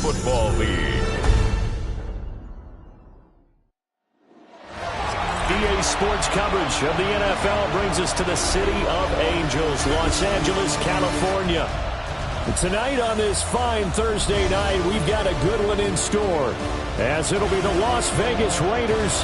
Football League. EA Sports coverage of the NFL brings us to the City of Angels, Los Angeles, California. Tonight on this fine Thursday night, we've got a good one in store, as it'll be the Las Vegas Raiders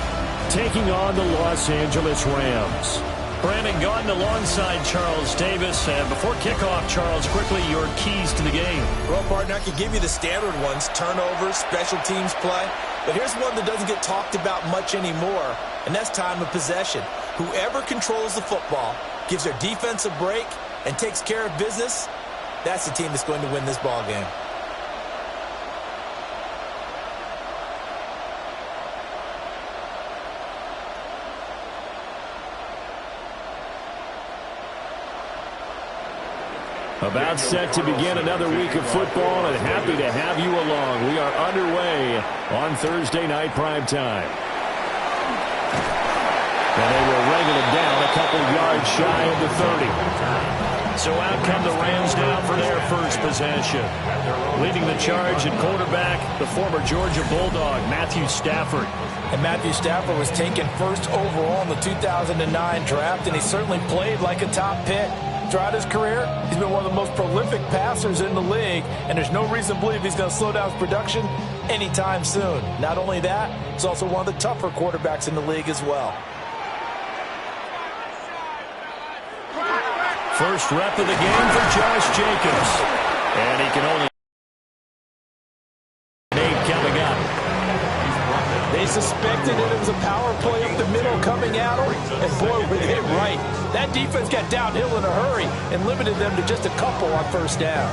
taking on the Los Angeles Rams. Brandon Gaudin alongside Charles Davis. And before kickoff, Charles, quickly your keys to the game. Well, partner, I could give you the standard ones, turnovers, special teams play. But here's one that doesn't get talked about much anymore, and that's time of possession. Whoever controls the football, gives their defense a break, and takes care of business, that's the team that's going to win this ball game. About set to begin another week of football, and happy to have you along. We are underway on Thursday night primetime. And they will wrangle it down a couple yards shy of the 30. So out come the Rams now for their first possession. Leading the charge at quarterback, the former Georgia Bulldog, Matthew Stafford. And Matthew Stafford was taken first overall in the 2009 draft, and he certainly played like a top pick. Throughout his career, he's been one of the most prolific passers in the league, and there's no reason to believe he's going to slow down his production anytime soon. Not only that, he's also one of the tougher quarterbacks in the league as well. First rep of the game for Josh Jacobs. And he can only... coming up. They suspected that it was a power play up the middle coming at him, and boy, were they right. That defense got downhill in a hurry and limited them to just a couple on first down.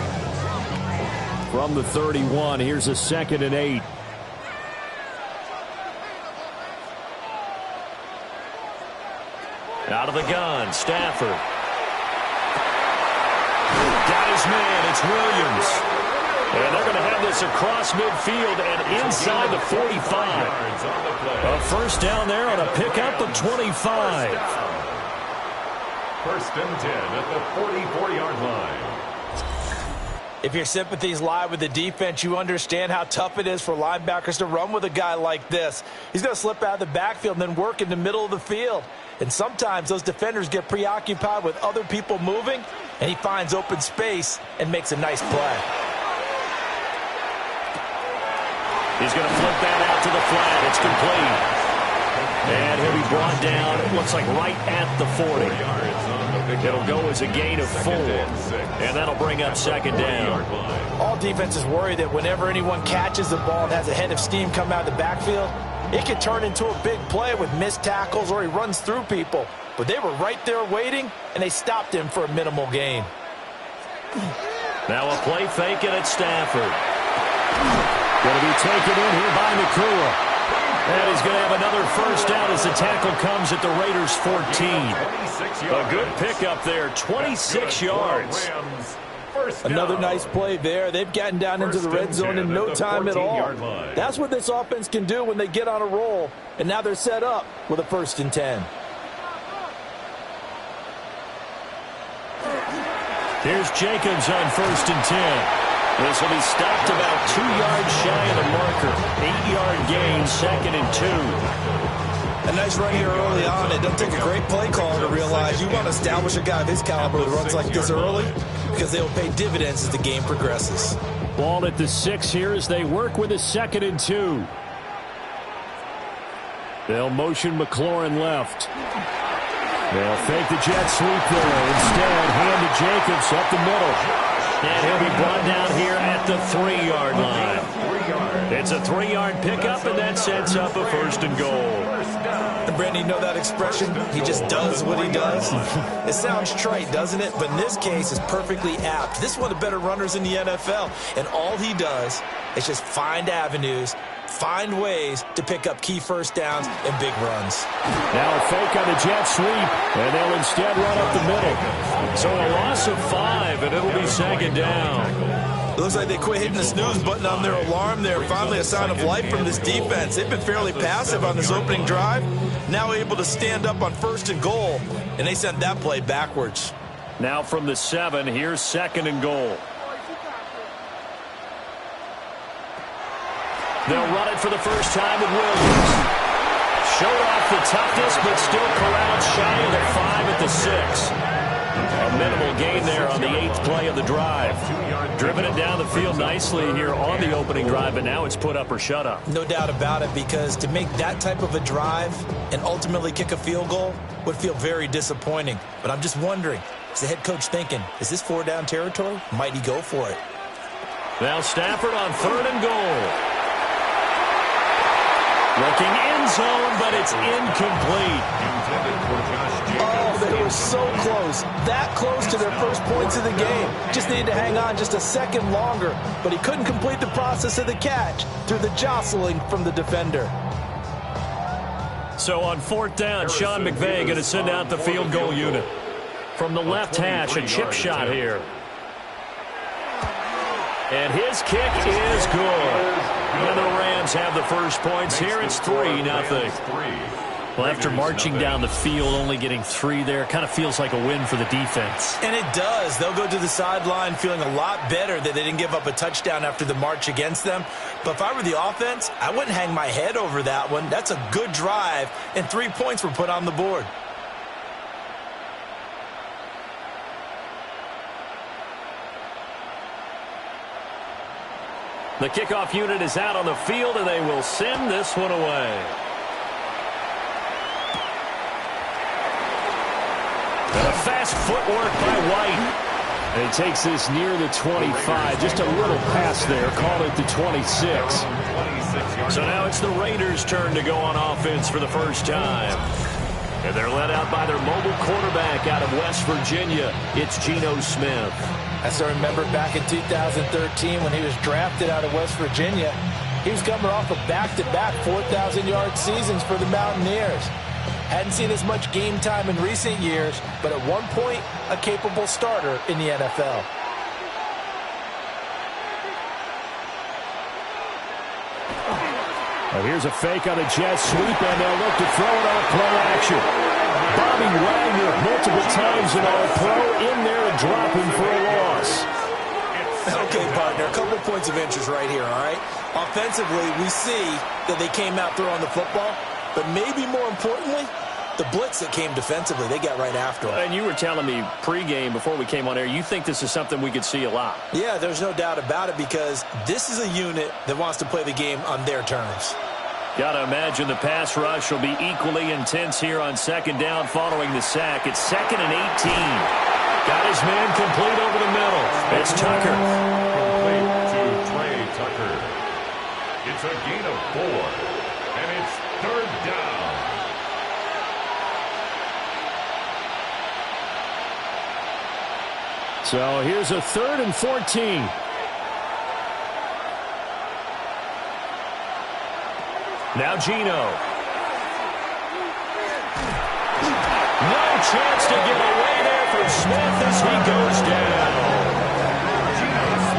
From the 31, here's a 2nd and 8. Out of the gun, Stafford. Got his man, it's Williams. And they're going to have this across midfield and inside the 45. A first down there on a pickup of 25. First and 10 at the 44-yard line. If your sympathies lie with the defense, you understand how tough it is for linebackers to run with a guy like this. He's going to slip out of the backfield and then work in the middle of the field. And sometimes those defenders get preoccupied with other people moving, and he finds open space and makes a nice play. He's going to flip that out to the flat. It's complete. And he'll be brought down, it looks like right at the 40. It'll go as a gain of 4. And that'll bring up 2nd down. All defenses worry that whenever anyone catches the ball and has a head of steam come out of the backfield, it can turn into a big play with missed tackles or he runs through people. But they were right there waiting, and they stopped him for a minimal gain. Now a play fake, and it's Stafford. Going to be taken in here by Nakua. And he's going to have another first down as the tackle comes at the Raiders' 14. A good pickup there, 26 yards. Another nice play there. They've gotten down into the red zone in no time at all. That's what this offense can do when they get on a roll. And now they're set up with a 1st and 10. Here's Jacobs on 1st and 10. This will be stopped about 2 yards shy of the marker. 8-yard gain, 2nd and 2. A nice run here early on. It doesn't take a great play caller to realize you want to establish a guy of his caliber who runs like this early, because they will pay dividends as the game progresses. Ball at the 6 here as they work with a 2nd and 2. They'll motion McLaurin left. They'll fake the jet sweep there. Instead, hand to Jacobs up the middle. And he'll be brought down here at the 3-yard line. It's a 3-yard pickup, and that sets up a 1st and goal. And Brandon, you know that expression? He just does what he does. It sounds trite, doesn't it? But in this case, it's perfectly apt. This is one of the better runners in the NFL. And all he does is just find avenues, find ways to pick up key first downs and big runs. Now a fake on the jet sweep, and they'll instead run up the middle. So a loss of 5, and it'll be 2nd down. It looks like they quit hitting the snooze button on their alarm there. Finally a sign of life from this defense. They've been fairly passive on this opening drive. Now able to stand up on 1st and goal, and they sent that play backwards. Now from the 7, here's 2nd and goal. They'll run it for the first time with Williams. Showed off the toughness, but still corralled shy of the 5 at the 6. A minimal gain there on the 8th play of the drive. Driven it down the field nicely here on the opening drive, but now it's put up or shut up. No doubt about it, because to make that type of a drive and ultimately kick a field goal would feel very disappointing. But I'm just wondering, is the head coach thinking, is this 4-down territory? Might he go for it? Now Stafford on 3rd and goal. Looking end zone, but it's incomplete. Oh, they were so close. That close to their first points of the game. Just needed to hang on just a second longer, but he couldn't complete the process of the catch through the jostling from the defender. So on 4th down, Sean McVay going to send out the field goal unit. From the left hash, a chip shot here. And his kick is good. And the Rams have the first points here. It's 3-0. Well, after marching down the field, only getting 3 there, kind of feels like a win for the defense. And it does. They'll go to the sideline feeling a lot better that they didn't give up a touchdown after the march against them. But if I were the offense, I wouldn't hang my head over that one. That's a good drive, and 3 points were put on the board. The kickoff unit is out on the field, and they will send this one away. And a fast footwork by White. And he takes this near the 25. Just a little pass there. Called it the 26. So now it's the Raiders' turn to go on offense for the first time. And they're led out by their mobile quarterback out of West Virginia. It's Geno Smith. I still remember back in 2013 when he was drafted out of West Virginia. He was coming off of back-to-back 4,000-yard seasons for the Mountaineers. Hadn't seen as much game time in recent years, but at one point, a capable starter in the NFL. Well, here's a fake on a jet sweep, and they'll look to throw it on play action. Bobby Wagner, multiple times in All-Pro, in there to drop him for a loss. Okay, partner, a couple points of interest right here, all right? Offensively, we see that they came out throwing the football, but maybe more importantly, the blitz that came defensively, they got right after him. And you were telling me pregame before we came on air, you think this is something we could see a lot. Yeah, there's no doubt about it, because this is a unit that wants to play the game on their terms. Got to imagine the pass rush will be equally intense here on 2nd down following the sack. It's 2nd and 18. Got his man complete over the middle. It's Tucker. Complete to Trey Tucker. It's a gain of 4, and it's 3rd down. So here's a 3rd and 14. Now Geno. No chance to get away there for Smith as he goes down.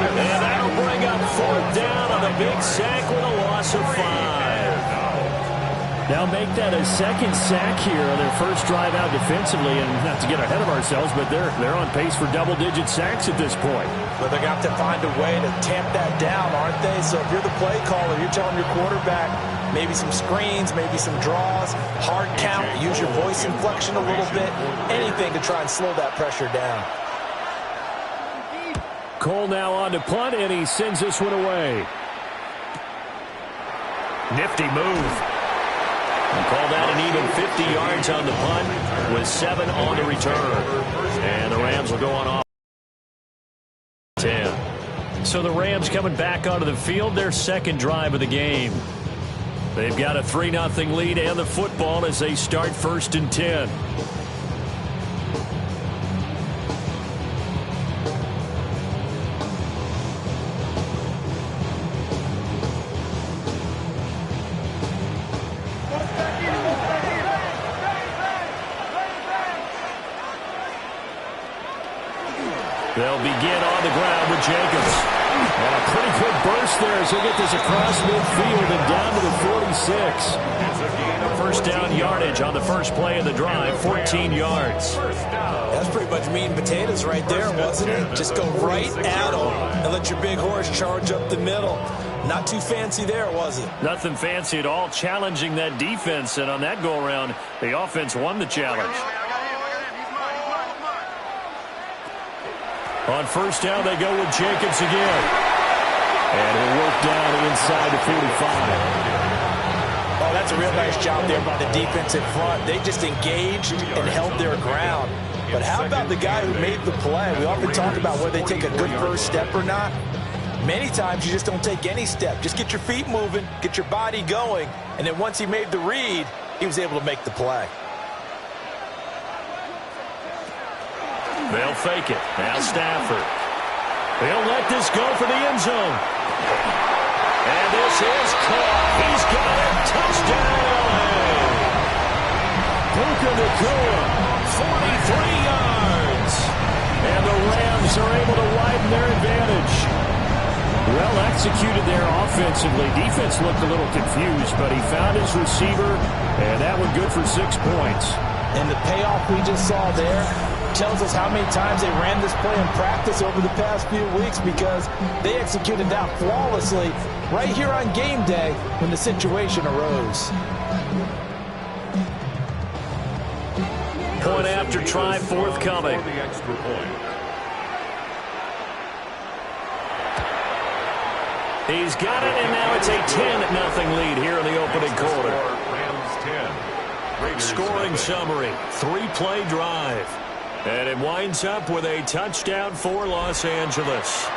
And that'll bring up 4th down on a big sack with a loss of 5. Now make that a 2nd sack here on their first drive out defensively, and not to get ahead of ourselves, but they're on pace for double-digit sacks at this point. But they're going to have to find a way to tamp that down, aren't they? So if you're the play caller, you're telling your quarterback maybe some screens, maybe some draws, hard count, use your voice inflection a little bit, anything to try and slow that pressure down. Cole now on to punt, and he sends this one away. Nifty move. And call that an even 50 yards on the punt with 7 on the return. And the Rams will go on 10. So the Rams coming back onto the field, their 2nd drive of the game. They've got a 3-0 lead and the football as they start 1st and 10. They'll begin on the ground with Jacobs. And a pretty good burst there as he'll get this across midfield and down to the 46. First down yardage on the first play of the drive, 14 yards. That's pretty much meat and potatoes right there, wasn't it? Just go right at them and let your big horse charge up the middle. Not too fancy there, was it? Nothing fancy at all, challenging that defense. And on that go-around, the offense won the challenge. On first down, they go with Jacobs again. And he'll work down inside the 45. Oh, that's a real nice job there by the defense in front. They just engaged and held their ground. But how about the guy who made the play? We often talk about whether they take a good first step or not. Many times you just don't take any step. Just get your feet moving, get your body going, and then once he made the read, he was able to make the play. They'll fake it. Now Stafford. They'll let this go for the end zone. And this is caught. He's got it. Touchdown. Puka Nacua, 43 yards. And the Rams are able to widen their advantage. Well executed there offensively. Defense looked a little confused, but he found his receiver, and that one good for 6 points. And the payoff we just saw there tells us how many times they ran this play in practice over the past few weeks, because they executed that flawlessly right here on game day when the situation arose. Point after try forthcoming. He's got it, and now it's a 10-0 lead here in the opening quarter. Scoring summary, 3-play drive. And it winds up with a touchdown for Los Angeles.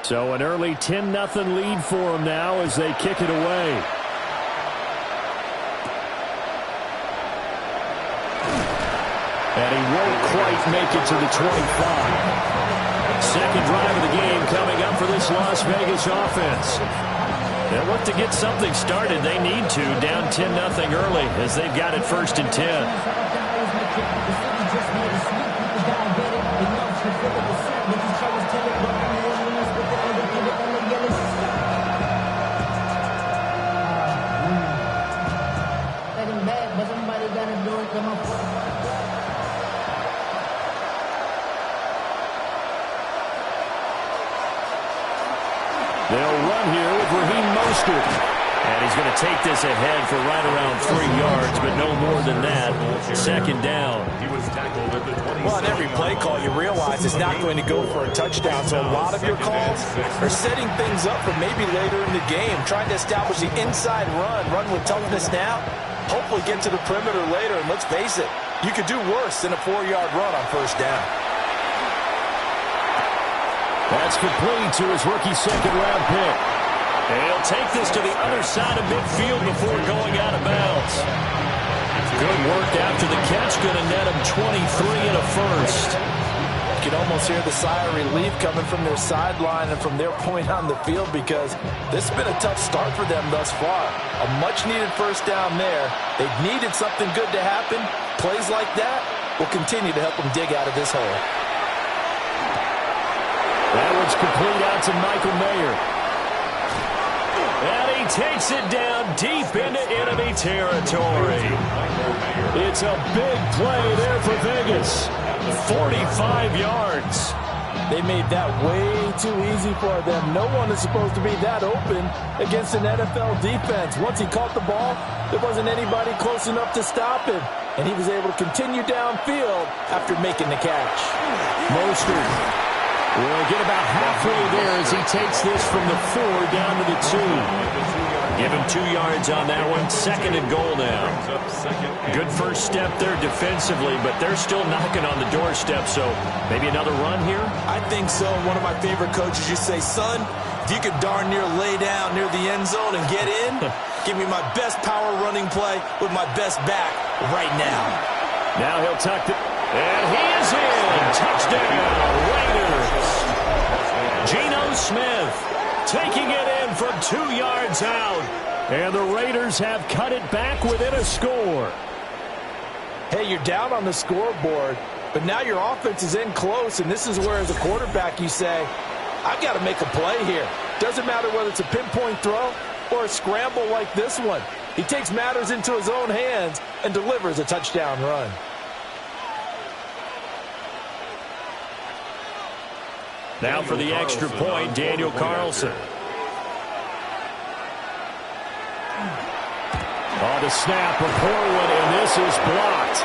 So an early 10-0 lead for them now as they kick it away. And he won't quite make it to the 25. Second drive of the game coming up for this Las Vegas offense. They'll look to get something started. They need to, down 10-0 early as they've got it 1st and 10. They'll run here with Raheem Mostert. And he's going to take this ahead for right around 3 yards, but no more than that. Second down. Well, on every play call, you realize it's not going to go for a touchdown. So a lot of your calls are setting things up for maybe later in the game, trying to establish the inside run with toughness now, hopefully get to the perimeter later. And let's face it, you could do worse than a 4-yard run on first down. That's complete to his rookie second-round pick. And he'll take this to the other side of midfield before going out of bounds. Good work after the catch. Going to net him 23 and a first. You can almost hear the sigh of relief coming from their sideline and from their point on the field, because this has been a tough start for them thus far. A much-needed first down there. They've needed something good to happen. Plays like that will continue to help them dig out of this hole. That one's complete out to Michael Mayer. And he takes it down deep into enemy territory. It's a big play there for Vegas. 45 yards. They made that way too easy for them. No one is supposed to be that open against an NFL defense. Once he caught the ball, there wasn't anybody close enough to stop him. And he was able to continue downfield after making the catch. Mostert will get about halfway there as he takes this from the 4 down to the 2. Give him 2 yards on that one. Second and goal now. Good first step there defensively, but they're still knocking on the doorstep, so maybe another run here? I think so. One of my favorite coaches used to say, son, if you could darn near lay down near the end zone and get in, give me my best power running play with my best back right now. Now he'll tuck it. And he is in. Touchdown, Raiders. Geno Smith taking it in from 2 yards out. And the Raiders have cut it back within a score. Hey, you're down on the scoreboard, but now your offense is in close, and this is where, as a quarterback, you say, I've got to make a play here. Doesn't matter whether it's a pinpoint throw or a scramble like this one. He takes matters into his own hands and delivers a touchdown run. Now for the extra point, Daniel Carlson. On the snap of Corwin, and this is blocked.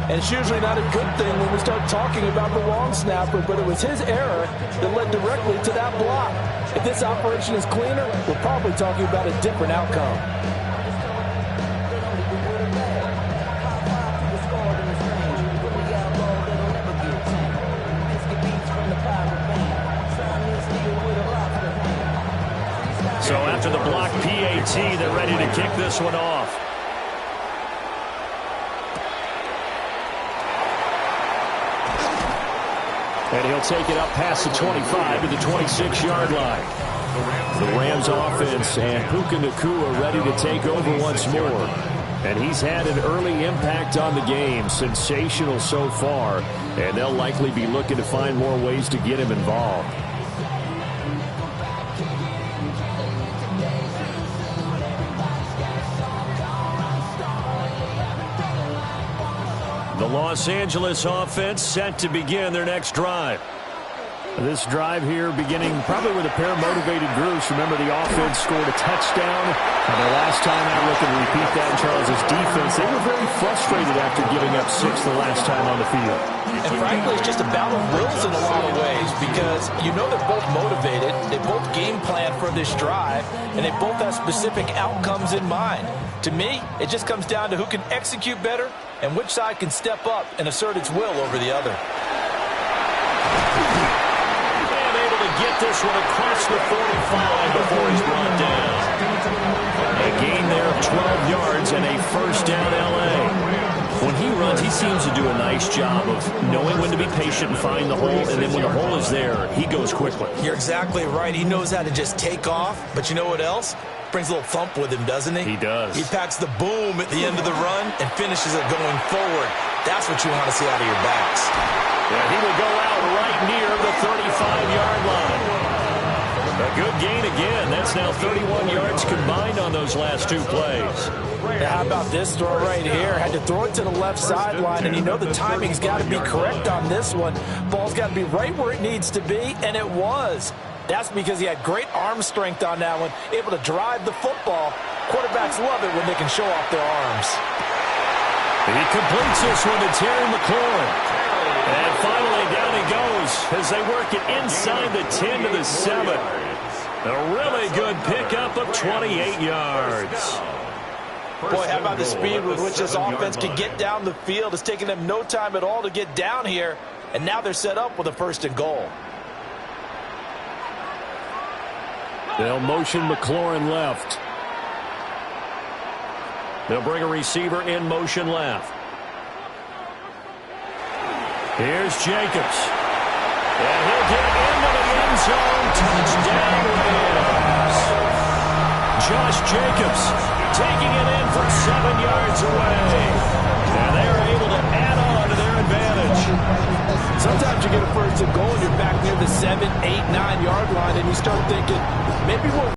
And it's usually not a good thing when we start talking about the long snapper, but it was his error that led directly to that block. If this operation is cleaner, we're probably talking about a different outcome. So after the block PAT, they're ready to kick this one off. And he'll take it up past the 25 to the 26-yard line. The Rams offense and Puka Nacua ready to take over once more. And he's had an early impact on the game. Sensational so far. And they'll likely be looking to find more ways to get him involved. The Los Angeles offense set to begin their next drive. This drive here beginning probably with a pair of motivated groups. Remember, the offense scored a touchdown. And the last time out, looking to repeat that in Charles' defense, they were very frustrated after giving up 6 the last time on the field. And frankly, it's just a battle of wills in a lot of ways because you know they're both motivated. They both game plan for this drive, and they both have specific outcomes in mind. To me, it just comes down to who can execute better and which side can step up and assert its will over the other. And able to get this one across the 45 before he's brought down. A gain there of 12 yards and a first down L.A. When he runs, he seems to do a nice job of knowing when to be patient and find the hole, and then when the hole is there, he goes quickly. You're exactly right. He knows how to just take off, but you know what else? Brings a little thump with him, doesn't he? He does. He packs the boom at the end of the run and finishes it going forward. That's what you want to see out of your backs. Yeah, he will go out right near the 35-yard line. A good gain again. That's now 31 yards combined on those last 2 plays. Now, how about this throw right here? Had to throw it to the left sideline, and you know the timing's got to be correct on this one. Ball's got to be right where it needs to be, and it was. That's because he had great arm strength on that one, able to drive the football. Quarterbacks love it when they can show off their arms. He completes this one to Terry McLaurin. And finally down he goes as they work it inside the 10 to the 7. A really good pickup of 28 yards. Boy, how about the speed with which this offense can get down the field? It's taken them no time at all to get down here, and now they're set up with a 1st and goal. They'll motion McLaurin left. They'll bring a receiver in motion left. Here's Jacobs. And he'll get into the end zone. Touchdown Rams. Josh Jacobs taking it in from 7 yards away. And they're able to add on to their advantage. Sometimes you get a 1st and goal and you're back near the 7, 8, 9-yard line, and you start thinking, maybe we'll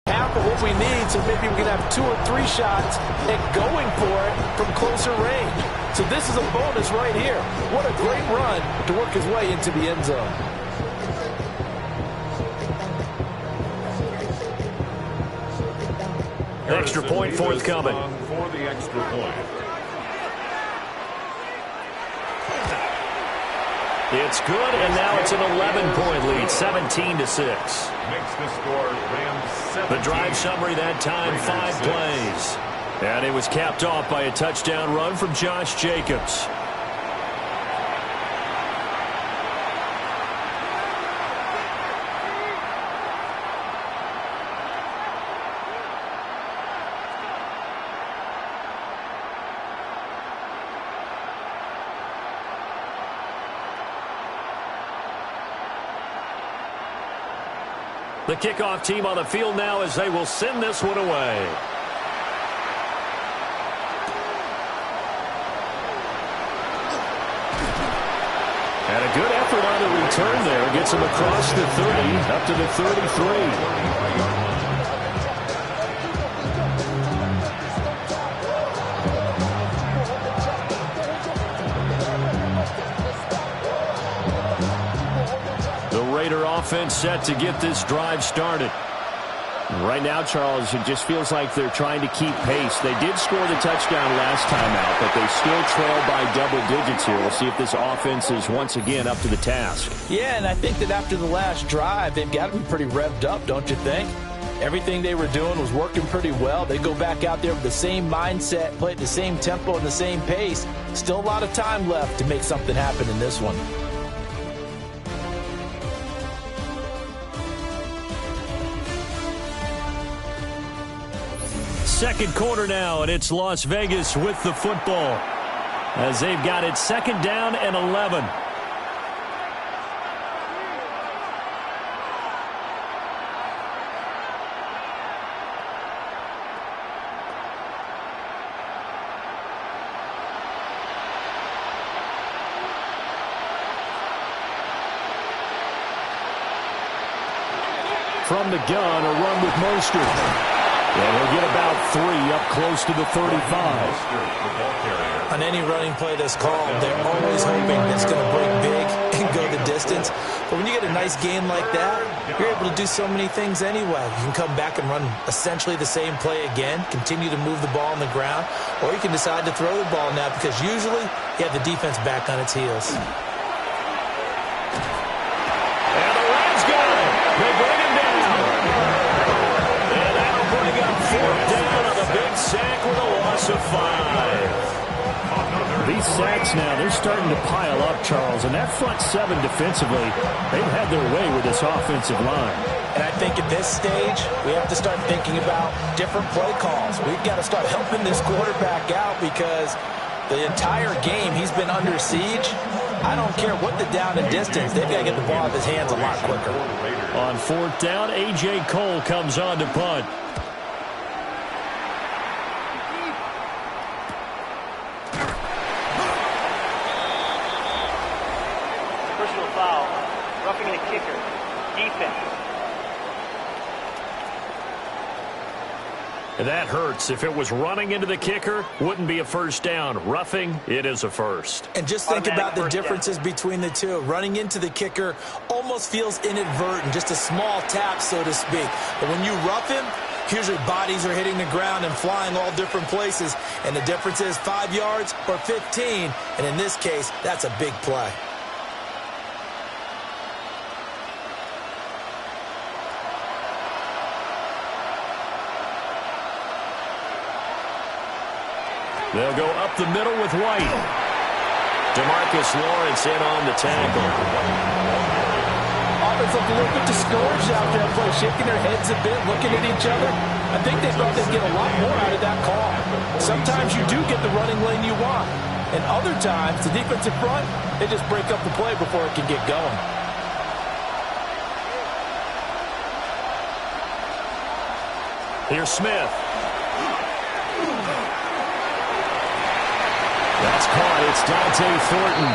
half of what we need, so maybe we can have 2 or 3 shots at going for it from closer range. So this is a bonus right here. What a great run to work his way into the end zone. Extra point forthcoming. For the extra point. It's good, and now it's an 11-point lead, 17-6. Makes the score Rams 17. The drive summary that time, 5 plays. And it was capped off by a touchdown run from Josh Jacobs. The kickoff team on the field now as they will send this one away. And a good effort on the return there. Gets him across the 30, up to the 33. Raider offense set to get this drive started. Right now, Charles, it just feels like they're trying to keep pace. They did score the touchdown last time out, but they still trail by double digits here. We'll see if this offense is once again up to the task. Yeah, and I think that after the last drive, they've got to be pretty revved up, don't you think? Everything they were doing was working pretty well. They go back out there with the same mindset, play at the same tempo and the same pace. Still a lot of time left to make something happen in this one. Second quarter now, and it's Las Vegas with the football as they've got it second down and 11. From the gun, a run with Mostert. And he'll get about 3 up close to the 35. On any running play that's called, they're always hoping it's going to break big and go the distance. But when you get a nice gain like that, you're able to do so many things anyway. You can come back and run essentially the same play again, continue to move the ball on the ground, or you can decide to throw the ball now because usually you have the defense back on its heels. And the Rams got it. They bring him down. Fourth down on the big sack with a loss of 5. These sacks now, they're starting to pile up, Charles. And that front seven defensively, they've had their way with this offensive line. And I think at this stage, we have to start thinking about different play calls. We've got to start helping this quarterback out because the entire game he's been under siege. I don't care what the down and distance. They've got to get the ball out of his hands a lot quicker. On fourth down, A.J. Cole comes on to punt. Roughing the kicker. Defense. That hurts. If it was running into the kicker, wouldn't be a first down. Roughing, it is a first. And just think about the differences between the two. Running into the kicker almost feels inadvertent, just a small tap, so to speak. But when you rough him, usually bodies are hitting the ground and flying all different places. And the difference is 5 yards or 15. And in this case, that's a big play. They'll go up the middle with White. DeMarcus Lawrence in on the tackle. Offense looked a little bit discouraged out there, play, shaking their heads a bit, looking at each other. I think they thought they'd get a lot more out of that call. Sometimes you do get the running lane you want. And other times, the defensive front, they just break up the play before it can get going. Here's Smith. That's caught. It's Dante Thornton.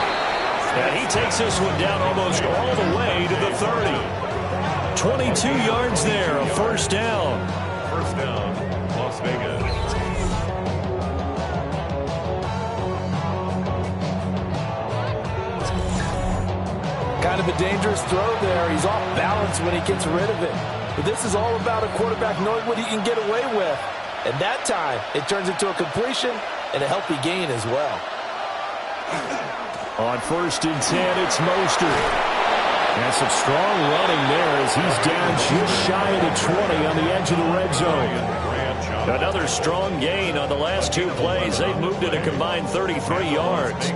And he takes this one down almost all the way to the 30. 22 yards there, a first down. First down, Las Vegas. Kind of a dangerous throw there. He's off balance when he gets rid of it. But this is all about a quarterback knowing what he can get away with. And that time, it turns into a completion and a healthy gain as well. On first and 10, it's Mostert. And some strong running there as he's down just shy of the 20 on the edge of the red zone. Another strong gain on the last 2 plays. They've moved it a combined 33 yards.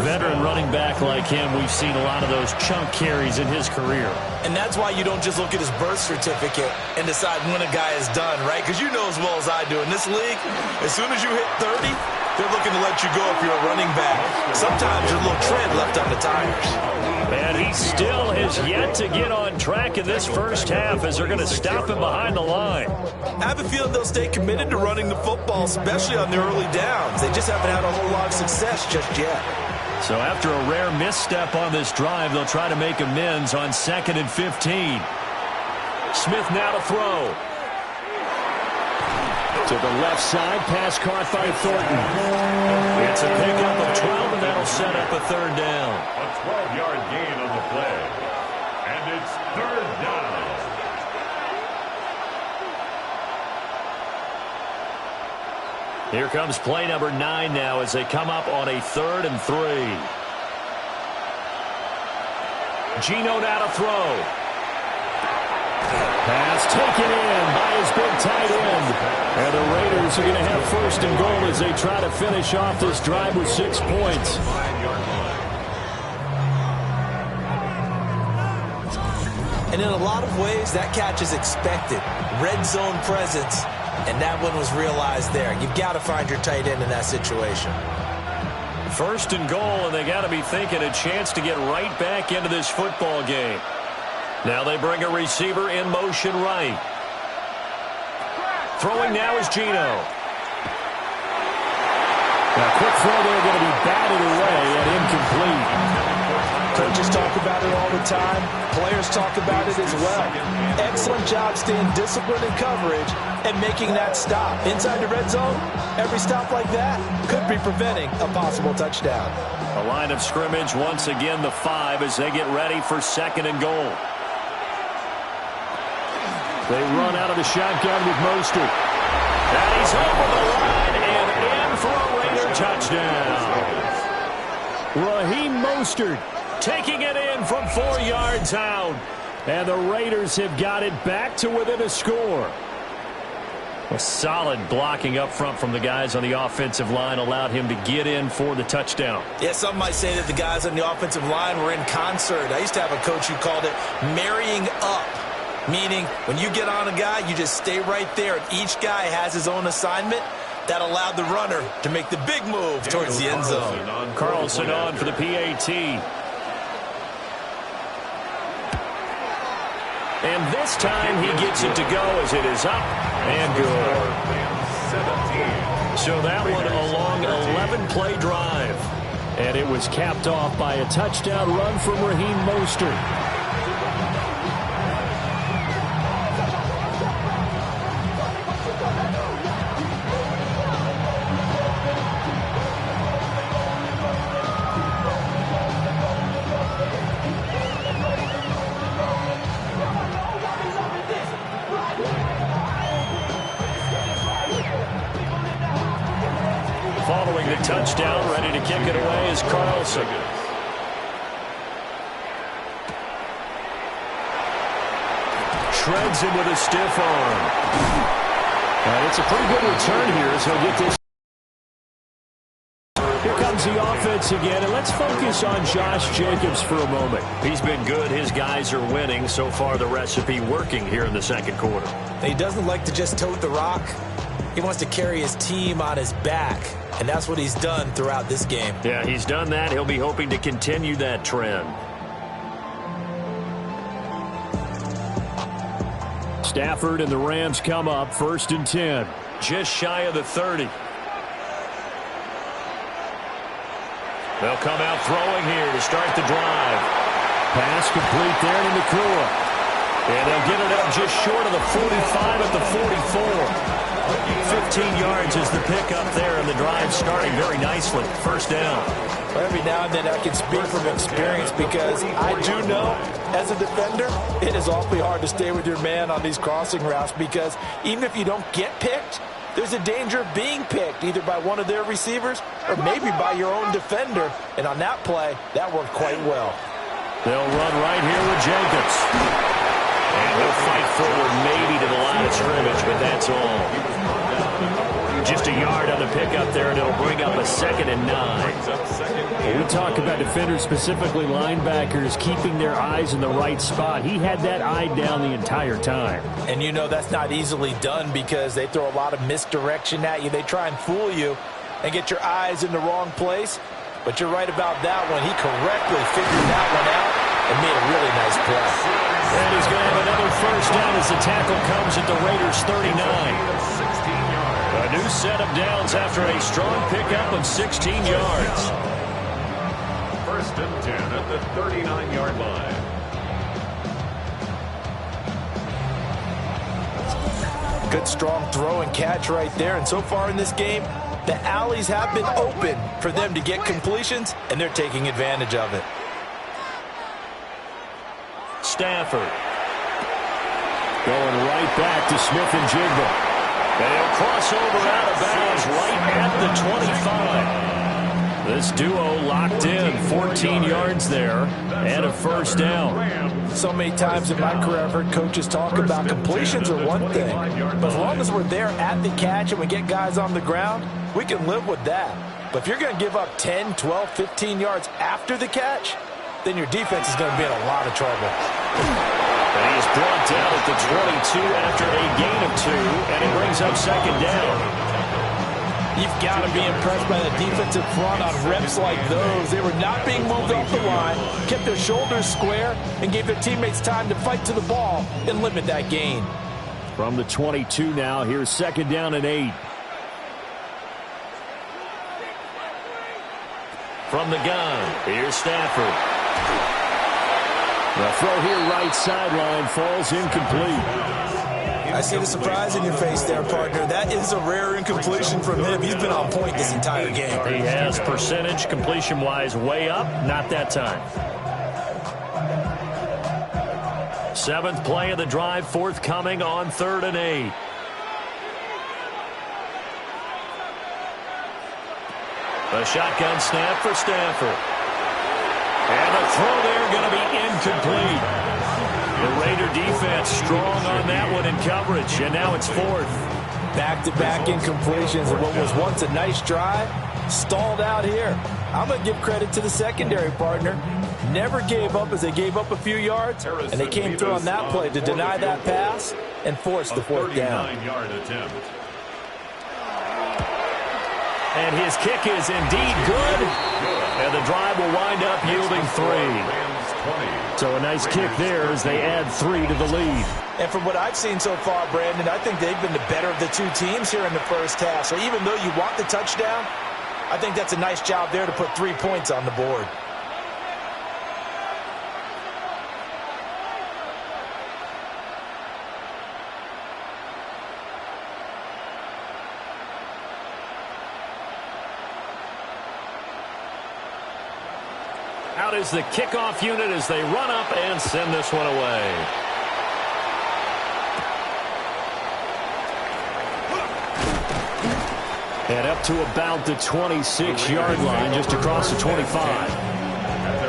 Veteran running back like him, we've seen a lot of those chunk carries in his career. And that's why you don't just look at his birth certificate and decide when a guy is done, right? Because you know as well as I do, in this league, as soon as you hit 30, they're looking to let you go if you're a running back. Sometimes there's a little tread left on the tires. And he still has yet to get on track in this first half as they're going to stop him behind the line. I have a feeling they'll stay committed to running the football, especially on their early downs. They just haven't had a whole lot of success just yet. So after a rare misstep on this drive, they'll try to make amends on 2nd and 15. Smith now to throw. To the left side, pass caught by Thornton. It's a pickup of 12, and that'll set up a 3rd down. A 12-yard gain on the play. And it's 3rd down. Here comes play number 9 now as they come up on a 3rd and 3. Geno now to throw. Pass taken in by his big tight end. And the Raiders are going to have 1st and goal as they try to finish off this drive with 6 points. And in a lot of ways, that catch is expected. Red zone presence, and that one was realized there. You've got to find your tight end in that situation. 1st and goal, and they got to be thinking a chance to get right back into this football game. Now they bring a receiver in motion right. Throwing now is Geno. Now quick throw there, going to be batted away and incomplete. Coaches talk about it all the time. Players talk about it as well. Excellent job staying disciplined in coverage and making that stop. Inside the red zone, every stop like that could be preventing a possible touchdown. A line of scrimmage once again the 5 as they get ready for 2nd and goal. They run out of the shotgun with Mostert. And he's over the line and in for a Raider touchdown. Raheem Mostert taking it in from 4 yards out. And the Raiders have got it back to within a score. A solid blocking up front from the guys on the offensive line allowed him to get in for the touchdown. Yeah, some might say that the guys on the offensive line were in concert. I used to have a coach who called it marrying up. Meaning, when you get on a guy, you just stay right there. And each guy has his own assignment. That allowed the runner to make the big move towards the end zone. Carlson on for the PAT. And this time he gets it to go as it is up and good. So that one a long 11-play drive. And it was capped off by a touchdown run from Raheem Mostert. Following the touchdown, ready to kick it away is Carlson. Shreds him with a stiff arm. And it's a pretty good return here as he'll get this. Here comes the offense again, and let's focus on Josh Jacobs for a moment. He's been good. His guys are winning. So far, the recipe working here in the 2nd quarter. He doesn't like to just tote the rock. He wants to carry his team on his back, and that's what he's done throughout this game. Yeah, he's done that. He'll be hoping to continue that trend. Stafford and the Rams come up 1st and 10. Just shy of the 30. They'll come out throwing here to start the drive. Pass complete there to Nakua. And they'll get it up just short of the 45 at the 44. 15 yards is the pickup there, and the drive starting very nicely. 1st down. Every now and then I can speak from experience because I do know, as a defender, it is awfully hard to stay with your man on these crossing routes because even if you don't get picked, there's a danger of being picked either by one of their receivers or maybe by your own defender. And on that play, that worked quite well. They'll run right here with Jacobs. And he'll fight forward maybe to the line of scrimmage, but that's all. Just a yard on the pickup there, and it'll bring up a 2nd and 9. We talk about defenders, specifically linebackers, keeping their eyes in the right spot. He had that eye down the entire time. And you know that's not easily done because they throw a lot of misdirection at you. They try and fool you and get your eyes in the wrong place. But you're right about that one. He correctly figured that one out and made a really nice play. And he's going to have another first down as the tackle comes at the Raiders' 39. A new set of downs after a strong pickup of 16 yards. 1st and 10 at the 39-yard line. Good strong throw and catch right there. And so far in this game, the alleys have been open for them to get completions, and they're taking advantage of it. Stafford. Going right back to Smith and Jigba. They'll cross over out of bounds right at the 25. This duo locked in, 14 yards there, and a first down. So many times in my career I've heard coaches talk about completions are one thing, but as long as we're there at the catch and we get guys on the ground, we can live with that. But if you're going to give up 10, 12, 15 yards after the catch, then your defense is going to be in a lot of trouble. And he's brought down at the 22 after a gain of 2, and it brings up 2nd down. You've got to be impressed by the defensive front on reps like those. They were not being moved off the line, kept their shoulders square, and gave their teammates time to fight to the ball and limit that gain. From the 22 now, here's 2nd down and 8. From the gun, here's Stafford. The throw here right sideline falls incomplete. I see the surprise in your face there, partner. That is a rare incompletion from him. He's been on point this entire game. He has percentage completion-wise way up, not that time. 7th play of the drive, forthcoming on 3rd and 8. A shotgun snap for Stafford. And the throw there going to be incomplete. The Raider defense strong on that one in coverage, and now it's 4th. Back-to-back incompletions of what was once a nice drive, stalled out here. I'm going to give credit to the secondary, partner. Never gave up as they gave up a few yards, and they came through on that play to deny that pass and force the 4th down. And his kick is indeed good. And the drive will wind up yielding 3. So a nice kick there as they add 3 to the lead. And from what I've seen so far, Brandon, I think they've been the better of the two teams here in the first half. So even though you want the touchdown, I think that's a nice job there to put 3 points on the board. Out is the kickoff unit as they run up and send this one away. And up to about the 26-yard line, just across the 25.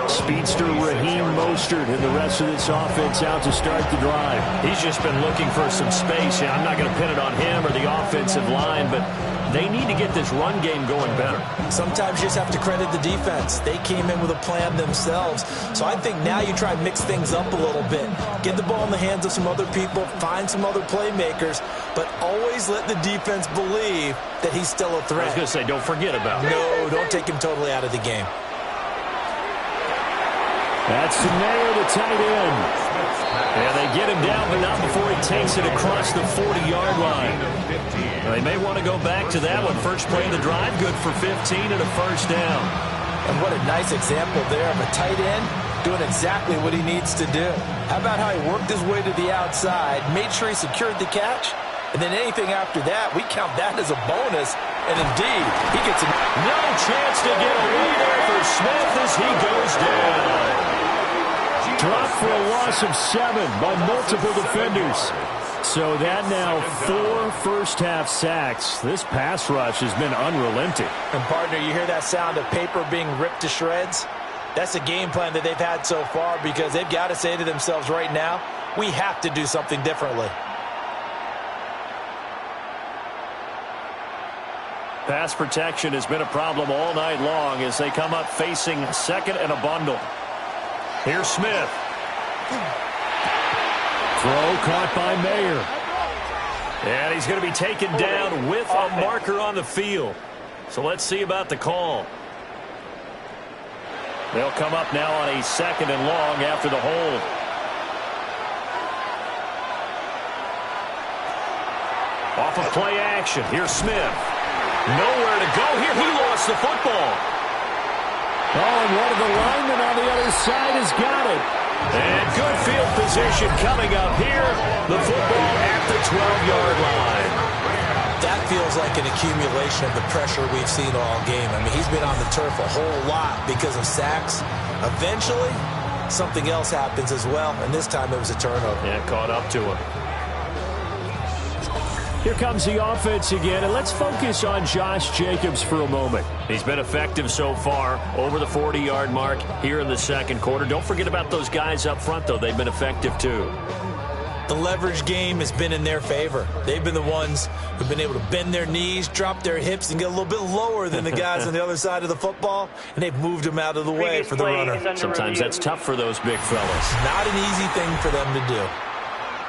Speedster Raheem Mostert and the rest of this offense out to start the drive. He's just been looking for some space. I'm not going to pin it on him or the offensive line, but they need to get this run game going better. Sometimes you just have to credit the defense. They came in with a plan themselves. So I think now you try and mix things up a little bit. Get the ball in the hands of some other people, find some other playmakers, but always let the defense believe that he's still a threat. I was going to say, don't forget about him. No, don't take him totally out of the game. That's Nair, the tight end. And they get him down, but not before he takes it across the 40-yard line. They may want to go back to that one. First play of the drive, good for 15 and a first down. And what a nice example there of a tight end doing exactly what he needs to do. How about how he worked his way to the outside, made sure he secured the catch, and then anything after that, we count that as a bonus. And indeed, he gets no chance to get away there for Smith as he goes down. Dropped for a loss of 7 by multiple defenders. So that now 4 first-half sacks. This pass rush has been unrelenting. And, partner, you hear that sound of paper being ripped to shreds? That's the game plan that they've had so far because they've got to say to themselves right now, we have to do something differently. Pass protection has been a problem all night long as they come up facing second and a bundle. Here's Smith. Throw caught by Mayer. And he's going to be taken down with a marker on the field. So let's see about the call. They'll come up now on a second and long after the hold. Off of play action. Here's Smith. Nowhere to go here. He lost the football. Oh, and one of the linemen on the other side has got it. And good field position coming up here. The football at the 12-yard line. That feels like an accumulation of the pressure we've seen all game. I mean, he's been on the turf a whole lot because of sacks. Eventually, something else happens as well, and this time it was a turnover. Yeah, caught up to him. Here comes the offense again, and let's focus on Josh Jacobs for a moment. He's been effective so far, over the 40-yard mark here in the second quarter. Don't forget about those guys up front, though. They've been effective, too. The leverage game has been in their favor. They've been the ones who've been able to bend their knees, drop their hips, and get a little bit lower than the guys on the other side of the football, and they've moved them out of the way for the runner. Sometimes that's tough for those big fellas. Not an easy thing for them to do.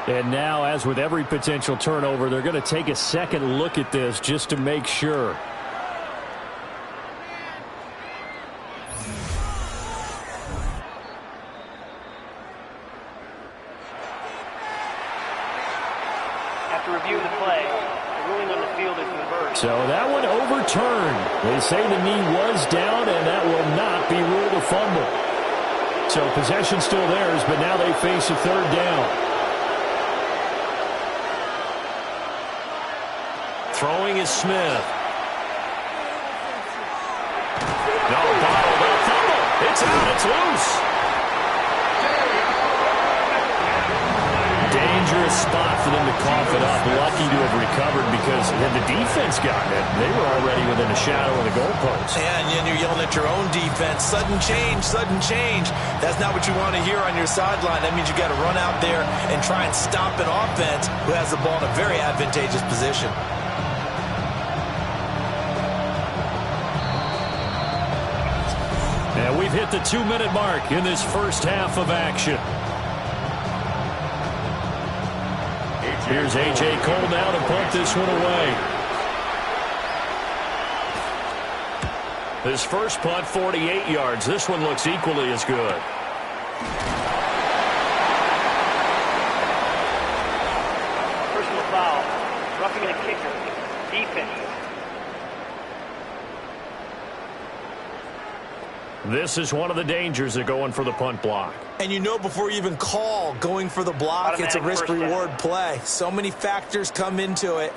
And now, as with every potential turnover, they're going to take a second look at this just to make sure. After reviewing the play, the ruling on the field is reversed. So that one overturned. They say the knee was down, and that will not be ruled a fumble. So possession still theirs, but now they face a third down. Throwing is Smith. No, bottled up. Fumble. It's out. It's loose. Dangerous spot for them to cough it up. Lucky to have recovered because had the defense gotten it, they were already within a shadow of the goalpost. And you're yelling at your own defense. Sudden change, sudden change. That's not what you want to hear on your sideline. That means you got to run out there and try and stop an offense who has the ball in a very advantageous position. And we've hit the 2-minute mark in this first half of action. Here's A.J. Cole now to punt this one away. His first punt, 48 yards. This one looks equally as good. Personal foul. Roughing the kicker. Defense. This is one of the dangers of going for the punt block. And you know before you even call going for the block, it's a risk-reward play. So many factors come into it.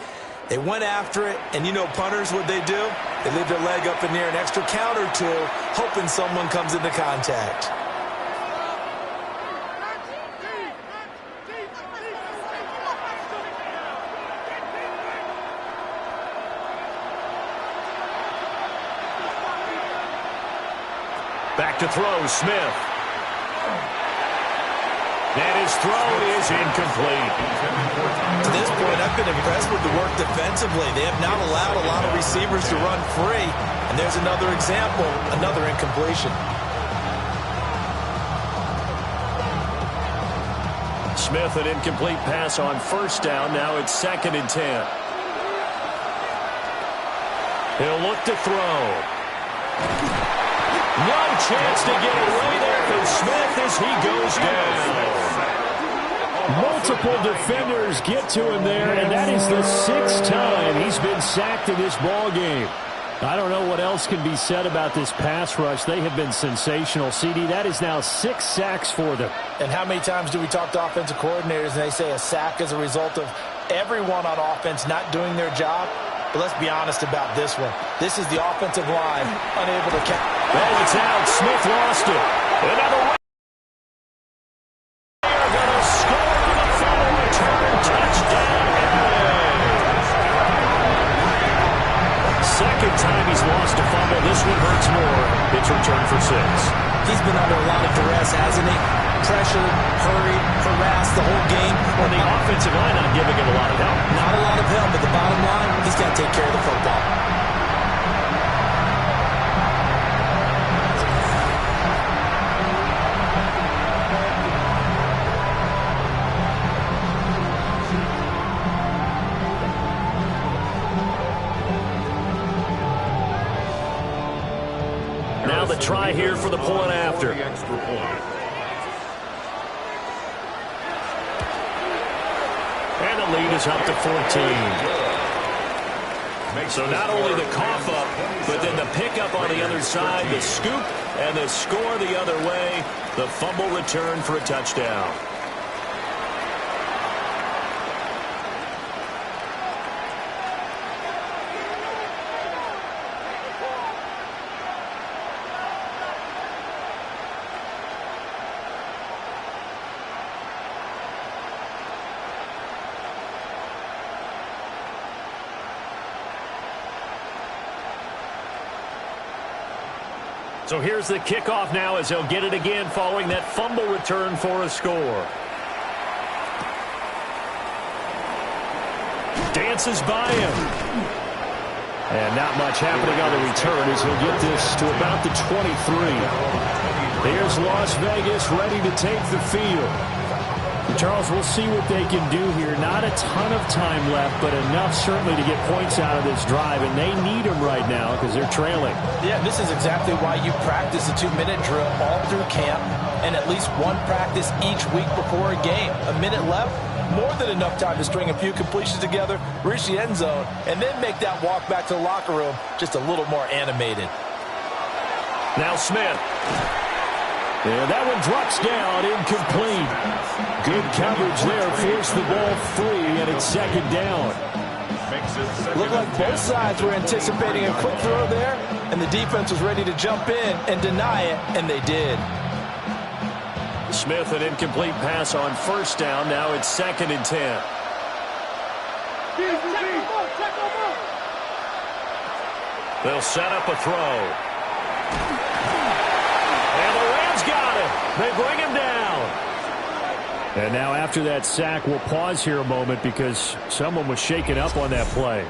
They went after it, and you know punters, what they do? They leave their leg up in the air an extra count or two, hoping someone comes into contact. Back to throw, Smith. And his throw is incomplete. To this point, I've been impressed with the work defensively. They have not allowed a lot of receivers to run free. And there's another example, another incompletion. Smith, an incomplete pass on first down. Now it's 2nd and 10. He'll look to throw. No chance to get away there for Smith as he goes down. Multiple defenders get to him there, and that is the 6th time he's been sacked in this ball game. I don't know what else can be said about this pass rush. They have been sensational. CD, that is now 6 sacks for them. And how many times do we talk to offensive coordinators and they say a sack is a result of everyone on offense not doing their job? But let's be honest about this one. This is the offensive line unable to catch. Oh, it's out. Smith lost it. Another one. They are going to score on the final return. Touchdown. Second time he's lost a fumble. This one hurts more. It's returned for 6. He's been under a lot of duress, hasn't he? Pressured, hurried, harassed the whole game. Well, the offensive line not giving him a lot of help. Not a lot of help, but the bottom line, he's got to take care of the football. the try here for the point after. And the lead is up to 14. So not only the cough up, but then the pickup on the other side, the scoop, and the score the other way, the fumble return for a touchdown. So here's the kickoff now as he'll get it again following that fumble return for a score. Dances by him. And not much happening on the return as he'll get this to about the 23. Here's Las Vegas ready to take the field. Charles, we'll see what they can do here. Not a ton of time left, but enough certainly to get points out of this drive, and they need them right now because they're trailing. Yeah, this is exactly why you practice a 2-minute drill all through camp and at least one practice each week before a game. A minute left, more than enough time to string a few completions together, reach the end zone, and then make that walk back to the locker room just a little more animated. Now Smith. And that one drops down, incomplete. Good coverage there, forced the ball free, and it's second down. Looked like both sides were anticipating a quick throw there, and the defense was ready to jump in and deny it, and they did. Smith, an incomplete pass on first down. Now it's 2nd and 10. They'll set up a throw. And the Rams got him. They bring him down. And now after that sack, we'll pause here a moment because someone was shaken up on that play.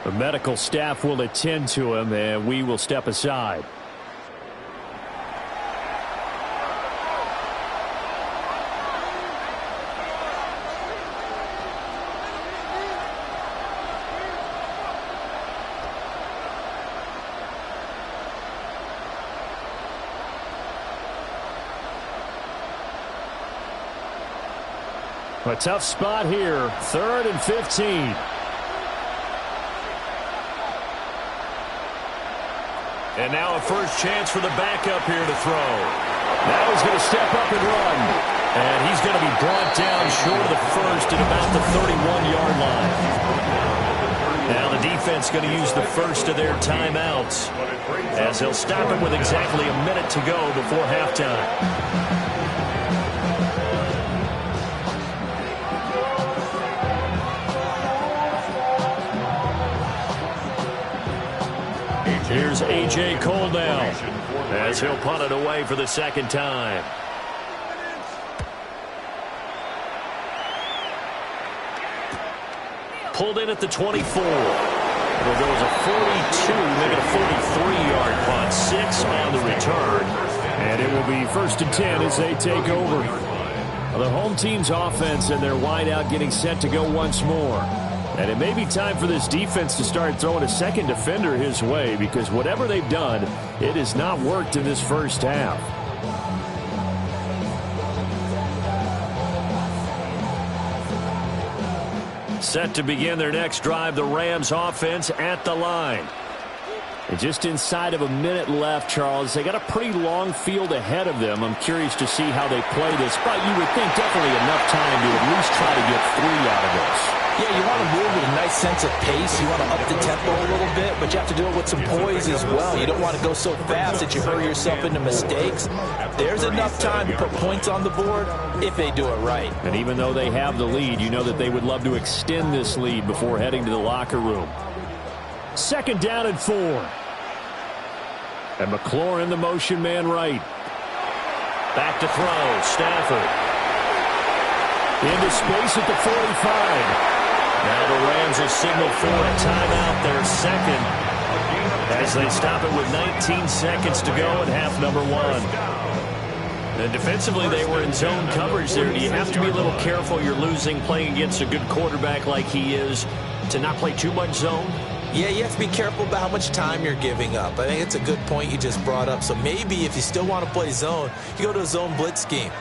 The medical staff will attend to him, and we will step aside. A tough spot here, 3rd and 15. And now a first chance for the backup here to throw. Now he's going to step up and run. And he's going to be brought down short of the first at about the 31-yard line. Now the defense going to use the first of their timeouts as they'll stop him with exactly a minute to go before halftime. Here's A.J. Cole now as he'll punt it away for the second time. Pulled in at the 24. It'll go as a 42, make it a 43-yard punt. 6 on the return. And it will be 1st and 10 as they take over. The home team's offense and their wideout getting set to go once more. And it may be time for this defense to start throwing a second defender his way because whatever they've done, it has not worked in this first half. Set to begin their next drive, the Rams offense at the line. And just inside of a minute left, Charles. They got a pretty long field ahead of them. I'm curious to see how they play this, but you would think definitely enough time to at least try to get 3 out of this. Yeah, you want to move with a nice sense of pace. You want to up the tempo a little bit, but you have to do it with some poise as well. You don't want to go so fast that you hurry yourself into mistakes. There's enough time to put points on the board if they do it right. And even though they have the lead, you know that they would love to extend this lead before heading to the locker room. 2nd down and 4. And McLaurin, the motion man right. Back to throw, Stafford. Into space at the 45. Now the Rams will signal for a timeout, their second, as they stop it with 19 seconds to go in half number 1. And defensively, they were in zone coverage there. Do you have to be a little careful? You're losing playing against a good quarterback like he is to not play too much zone? Yeah, you have to be careful about how much time you're giving up. I think it's a good point you just brought up. So maybe if you still want to play zone, you go to a zone blitz scheme.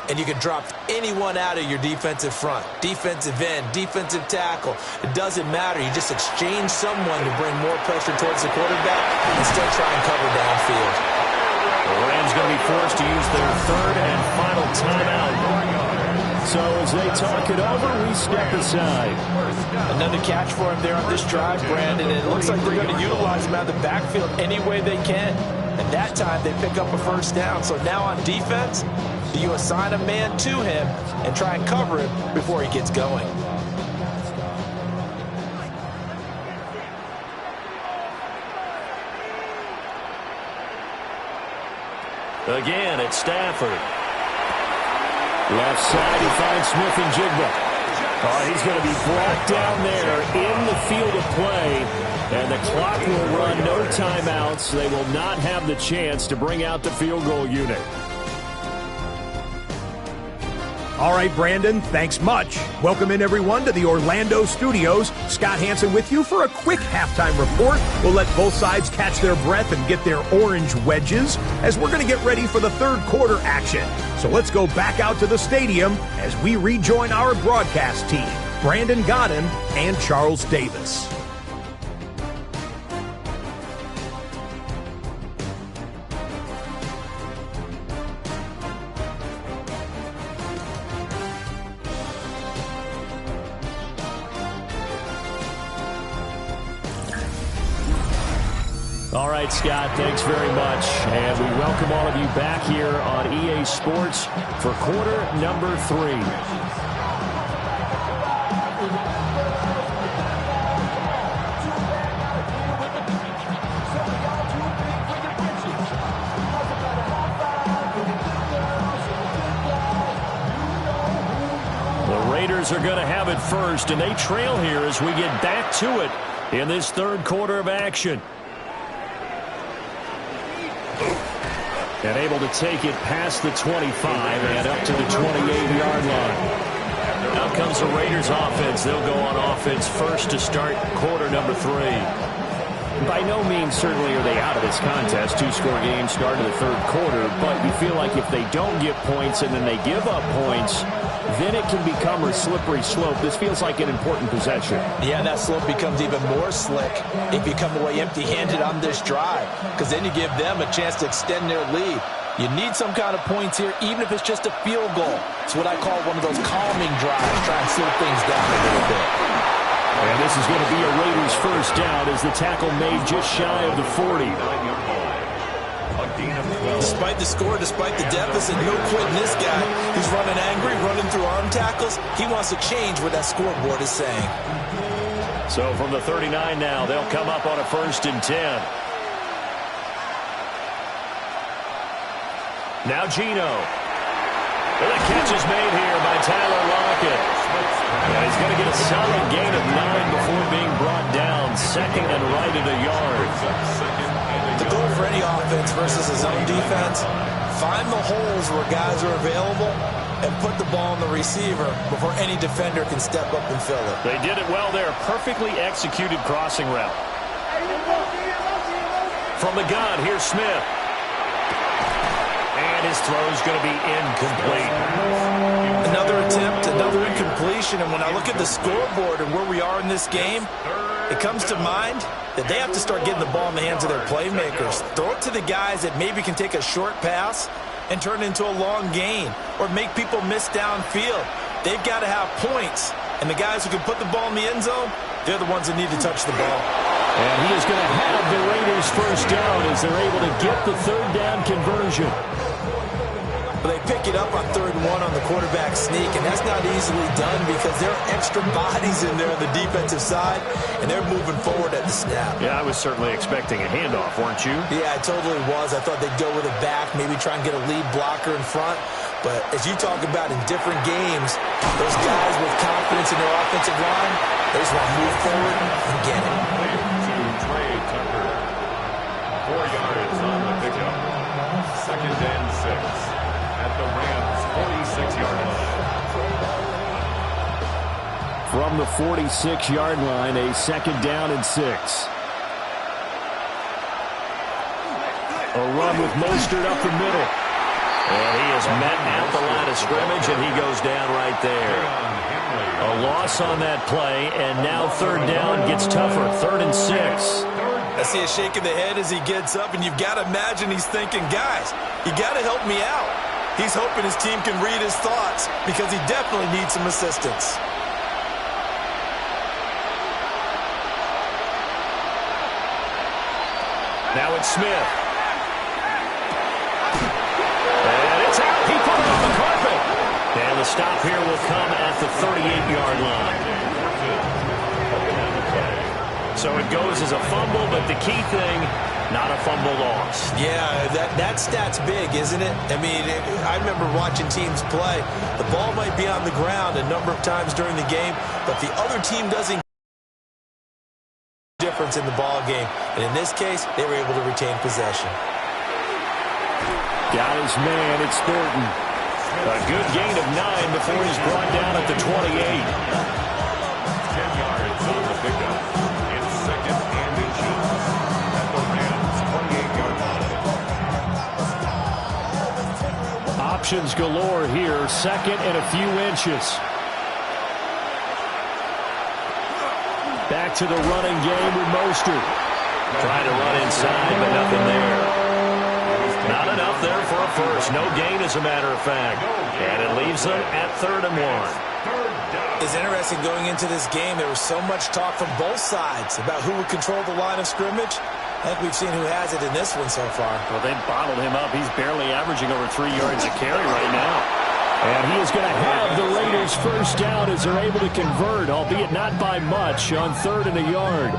And you can drop anyone out of your defensive front. Defensive end, defensive tackle. It doesn't matter. You just exchange someone to bring more pressure towards the quarterback and still try and cover downfield. The Rams going to be forced to use their third and final timeout. So as they talk it over, we step aside. Another catch for him there on this drive, Brandon. And it looks like they're going to utilize him out of the backfield any way they can. And that time they pick up a first down. So now on defense, do you assign a man to him and try and cover him before he gets going? Again, it's Stafford. Left side, he finds Smith and Jigba. Oh, he's going to be brought down there in the field of play. And the clock will run, no timeouts. They will not have the chance to bring out the field goal unit. All right, Brandon, thanks much. Welcome in, everyone, to the Orlando studios. Scott Hansen with you for a quick halftime report. We'll let both sides catch their breath and get their orange wedges as we're going to get ready for the third quarter action. So let's go back out to the stadium as we rejoin our broadcast team, Brandon Godden and Charles Davis. All right, Scott, thanks very much. And we welcome all of you back here on EA Sports for quarter number 3. The Raiders are going to have it first, and they trail here as we get back to it in this third quarter of action. And able to take it past the 25 and up to the 28-yard line. Out comes the Raiders offense. They'll go on offense first to start quarter number 3. By no means certainly are they out of this contest. 2-score game start of the third quarter. But you feel like if they don't get points and then they give up points, then it can become a slippery slope. This feels like an important possession. Yeah, that slope becomes even more slick if you come away empty-handed on this drive, because then you give them a chance to extend their lead. You need some kind of points here, even if it's just a field goal. It's what I call one of those calming drives, try and slow things down a little bit. And this is going to be a Raiders first down as the tackle made just shy of the 40. Despite the score, despite the deficit, no quitting this guy. He's running angry, running through arm tackles. He wants to change what that scoreboard is saying. So from the 39 now, they'll come up on a 1st and 10. Now Geno. The catch is made here by Tyler Lockett. And he's going to get a solid gain of 9 before being brought down. Second and right at a yard. The goal for any offense versus his own defense, find the holes where guys are available and put the ball on the receiver before any defender can step up and fill it. They did it well there. Perfectly executed crossing route. From the gun, here's Smith. And his throw is going to be incomplete. Another attempt, another incompletion. And when I look at the scoreboard and where we are in this game, it comes to mind that they have to start getting the ball in the hands of their playmakers. Throw it to the guys that maybe can take a short pass and turn it into a long gain or make people miss downfield. They've got to have points. And the guys who can put the ball in the end zone, they're the ones that need to touch the ball. And he is going to have the Raiders first down as they're able to get the third down conversion. But they pick it up on 3rd and 1 on the quarterback sneak, and that's not easily done because there are extra bodies in there on the defensive side, and they're moving forward at the snap. Yeah, I was certainly expecting a handoff, weren't you? Yeah, I totally was. I thought they'd go with it back, maybe try and get a lead blocker in front. But as you talk about in different games, those guys with confidence in their offensive line, they just want to move forward and get it. Trey Tucker. 4 yards on the pickup. 2nd and 6. At the Rams' 46-yard line. From from the 46-yard line, a 2nd down and 6. A run with Mostert up the middle. And he is met at the line of scrimmage, and he goes down right there. A loss on that play, and now 3rd down gets tougher. 3rd and 6. I see a shake of the head as he gets up, and you've got to imagine he's thinking, guys, you got to help me out. He's hoping his team can read his thoughts because he definitely needs some assistance. Now it's Smith. And it's out. He put it on the carpet. And the stop here will come at the 38-yard line. So it goes as a fumble, but the key thing, not a fumble lost. Yeah, that stat's big, isn't it? I mean, I remember watching teams play. The ball might be on the ground a number of times during the game, but the other team doesn't difference in the ball game. And in this case, they were able to retain possession. Got his man. It's Thornton. A good gain of 9 before he's brought down at the 28. 10 yards on the pickup. It's 2nd and inches at the Rams' 28-yard line. Options galore here. 2nd and a few inches. Back to the running game with Mostert. Trying to run inside, but nothing there. Not enough there for a first. No gain, as a matter of fact. And it leaves them at 3rd and 1. It's interesting going into this game. There was so much talk from both sides about who would control the line of scrimmage. I think we've seen who has it in this one so far. Well, they bottled him up. He's barely averaging over 3 yards a carry right now. And he is going to have the Raiders' first down as they're able to convert, albeit not by much, on 3rd and a yard.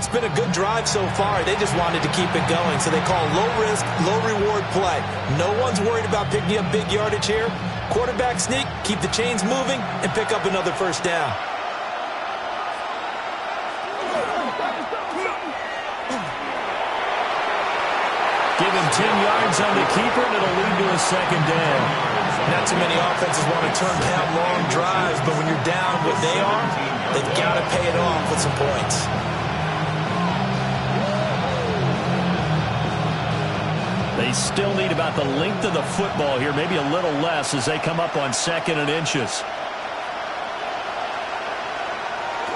It's been a good drive so far. They just wanted to keep it going, so they call low-risk, low-reward play. No one's worried about picking up big yardage here. Quarterback sneak, keep the chains moving, and pick up another first down. Give him 10 yards on the keeper, and it'll lead to a 2nd down. Not too many offenses want to turn down long drives, but when you're down what they are, they've got to pay it off with some points. They still need about the length of the football here, maybe a little less as they come up on 2nd and inches.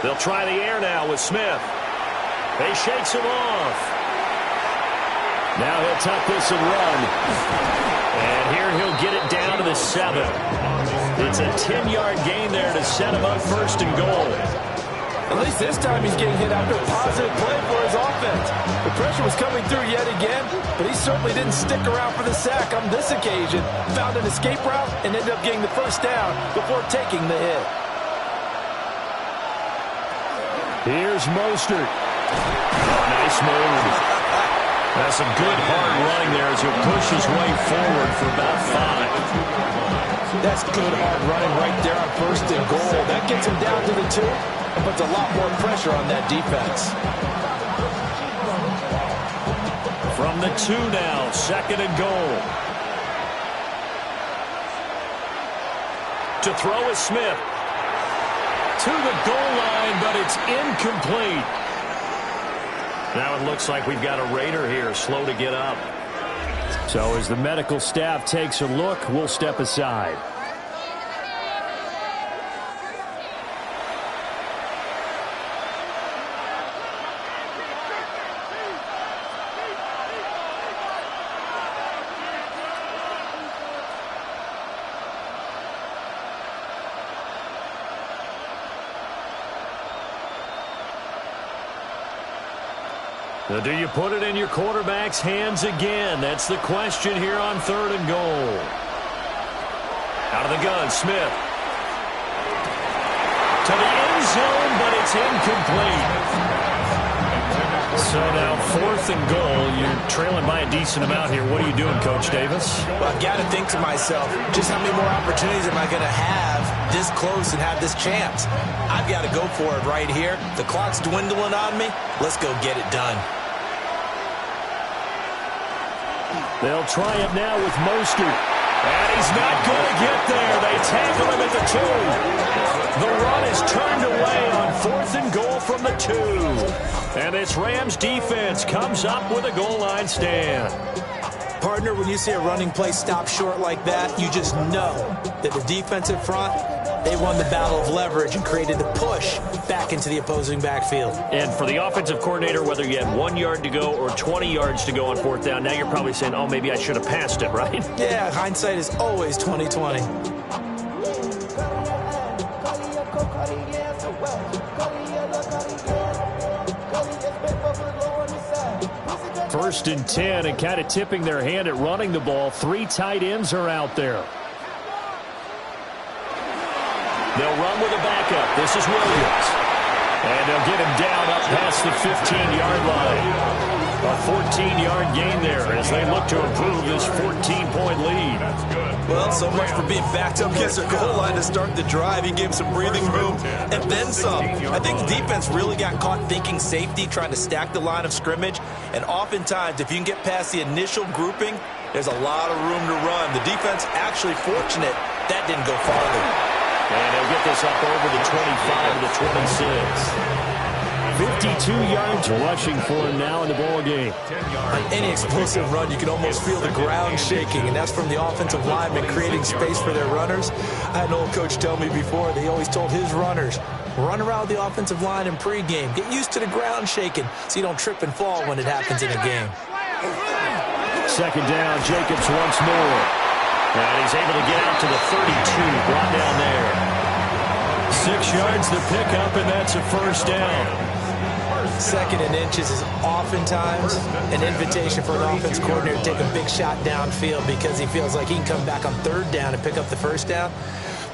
They'll try the air now with Smith. He shakes him off. Now he'll tuck this and run. And here he'll get it down to the 7. It's a 10-yard gain there to set him up 1st and goal. At least this time he's getting hit after a positive play for his offense. The pressure was coming through yet again, but he certainly didn't stick around for the sack on this occasion. Found an escape route and ended up getting the first down before taking the hit. Here's Mostert. Nice move. That's some good hard running there as he'll push his way forward for about 5. That's good hard running right there on 1st and goal. That gets him down to the 2. And puts a lot more pressure on that defense. From the 2 now, 2nd and goal. To throw is Smith. To the goal line, but it's incomplete. Now it looks like we've got a Raider here, slow to get up. So as the medical staff takes a look, we'll step aside. Now, do you put it in your quarterback's hands again? That's the question here on 3rd and goal. Out of the gun, Smith. To the end zone, but it's incomplete. So now 4th and goal. You're trailing by a decent amount here. What are you doing, Coach Davis? Well, I've got to think to myself, just how many more opportunities am I going to have this close and have this chance? I've got to go for it right here. The clock's dwindling on me. Let's go get it done. They'll try it now with Mostert. And he's not going to get there. They tackle him at the 2. The run is turned away on 4th and goal from the 2. And this Rams defense comes up with a goal line stand. Partner, when you see a running play stop short like that, you just know that the defensive front, they won the battle of leverage and created the push back into the opposing backfield. And for the offensive coordinator, whether you had 1 yard to go or 20 yards to go on 4th down, now you're probably saying, oh, maybe I should have passed it, right? Yeah, hindsight is always 20/20. First and 10, and kind of tipping their hand at running the ball. 3 tight ends are out there. They'll run with a backup. This is Williams. And they'll get him down up past the 15-yard line. A 14-yard gain there as they look to improve this 14-point lead. Well, so much for being backed up against their goal line to start the drive. He gave some breathing room and then some. I think the defense really got caught thinking safety, trying to stack the line of scrimmage. And oftentimes, if you can get past the initial grouping, there's a lot of room to run. The defense actually fortunate that didn't go farther. And they'll get this up over the 25 to the 26. 52 yards rushing for him now in the ball game. On any explosive run, you can almost feel the ground shaking, and that's from the offensive linemen creating space for their runners. I had an old coach tell me before, they always told his runners, run around the offensive line in pregame. Get used to the ground shaking so you don't trip and fall when it happens in a game. Second down, Jacobs once more. And he's able to get out to the 32, brought down there. 6 yards the pickup, and that's a first down. 2nd and inches is oftentimes an invitation for an offense coordinator to take a big shot downfield because he feels like he can come back on 3rd down and pick up the first down.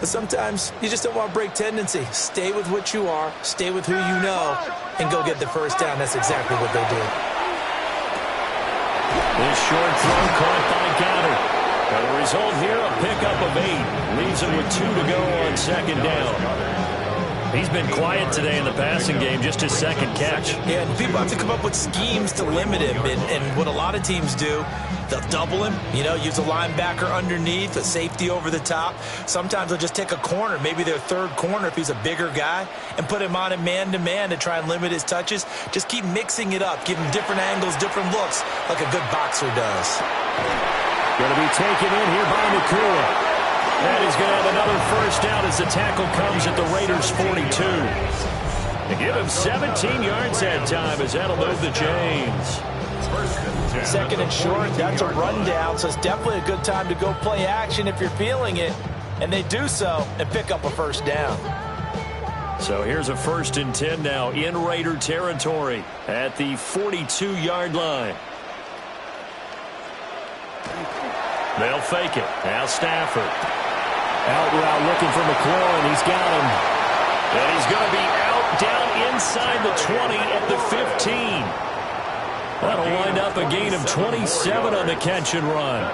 But sometimes you just don't want to break tendency. Stay with what you are, stay with who you know, and go get the first down. That's exactly what they did. This short throw caught by Goddard. And the result here, a pickup of 8. Leaves him with 2 to go on 2nd down. He's been quiet today in the passing game, just his 2nd catch. Yeah, and people have to come up with schemes to limit him. And what a lot of teams do, they'll double him, use a linebacker underneath, a safety over the top. Sometimes they'll just take a corner, maybe their 3rd corner if he's a bigger guy, and put him on a man-to-man to try and limit his touches. Just keep mixing it up, give him different angles, different looks, like a good boxer does. Going to be taken in here by Nakua. And he's going to have another first down as the tackle comes at the Raiders' 42. They give him 17 yards that time as that'll move the chains. 2nd and short, that's a rundown, so it's definitely a good time to go play action if you're feeling it. And they do so and pick up a first down. So here's a 1st and 10 now in Raider territory at the 42-yard line. They'll fake it. Now Stafford. Out route looking for McLaurin. He's got him. And he's going to be out down inside the 20 at the 15. That'll wind up a gain of 27 on the catch and run.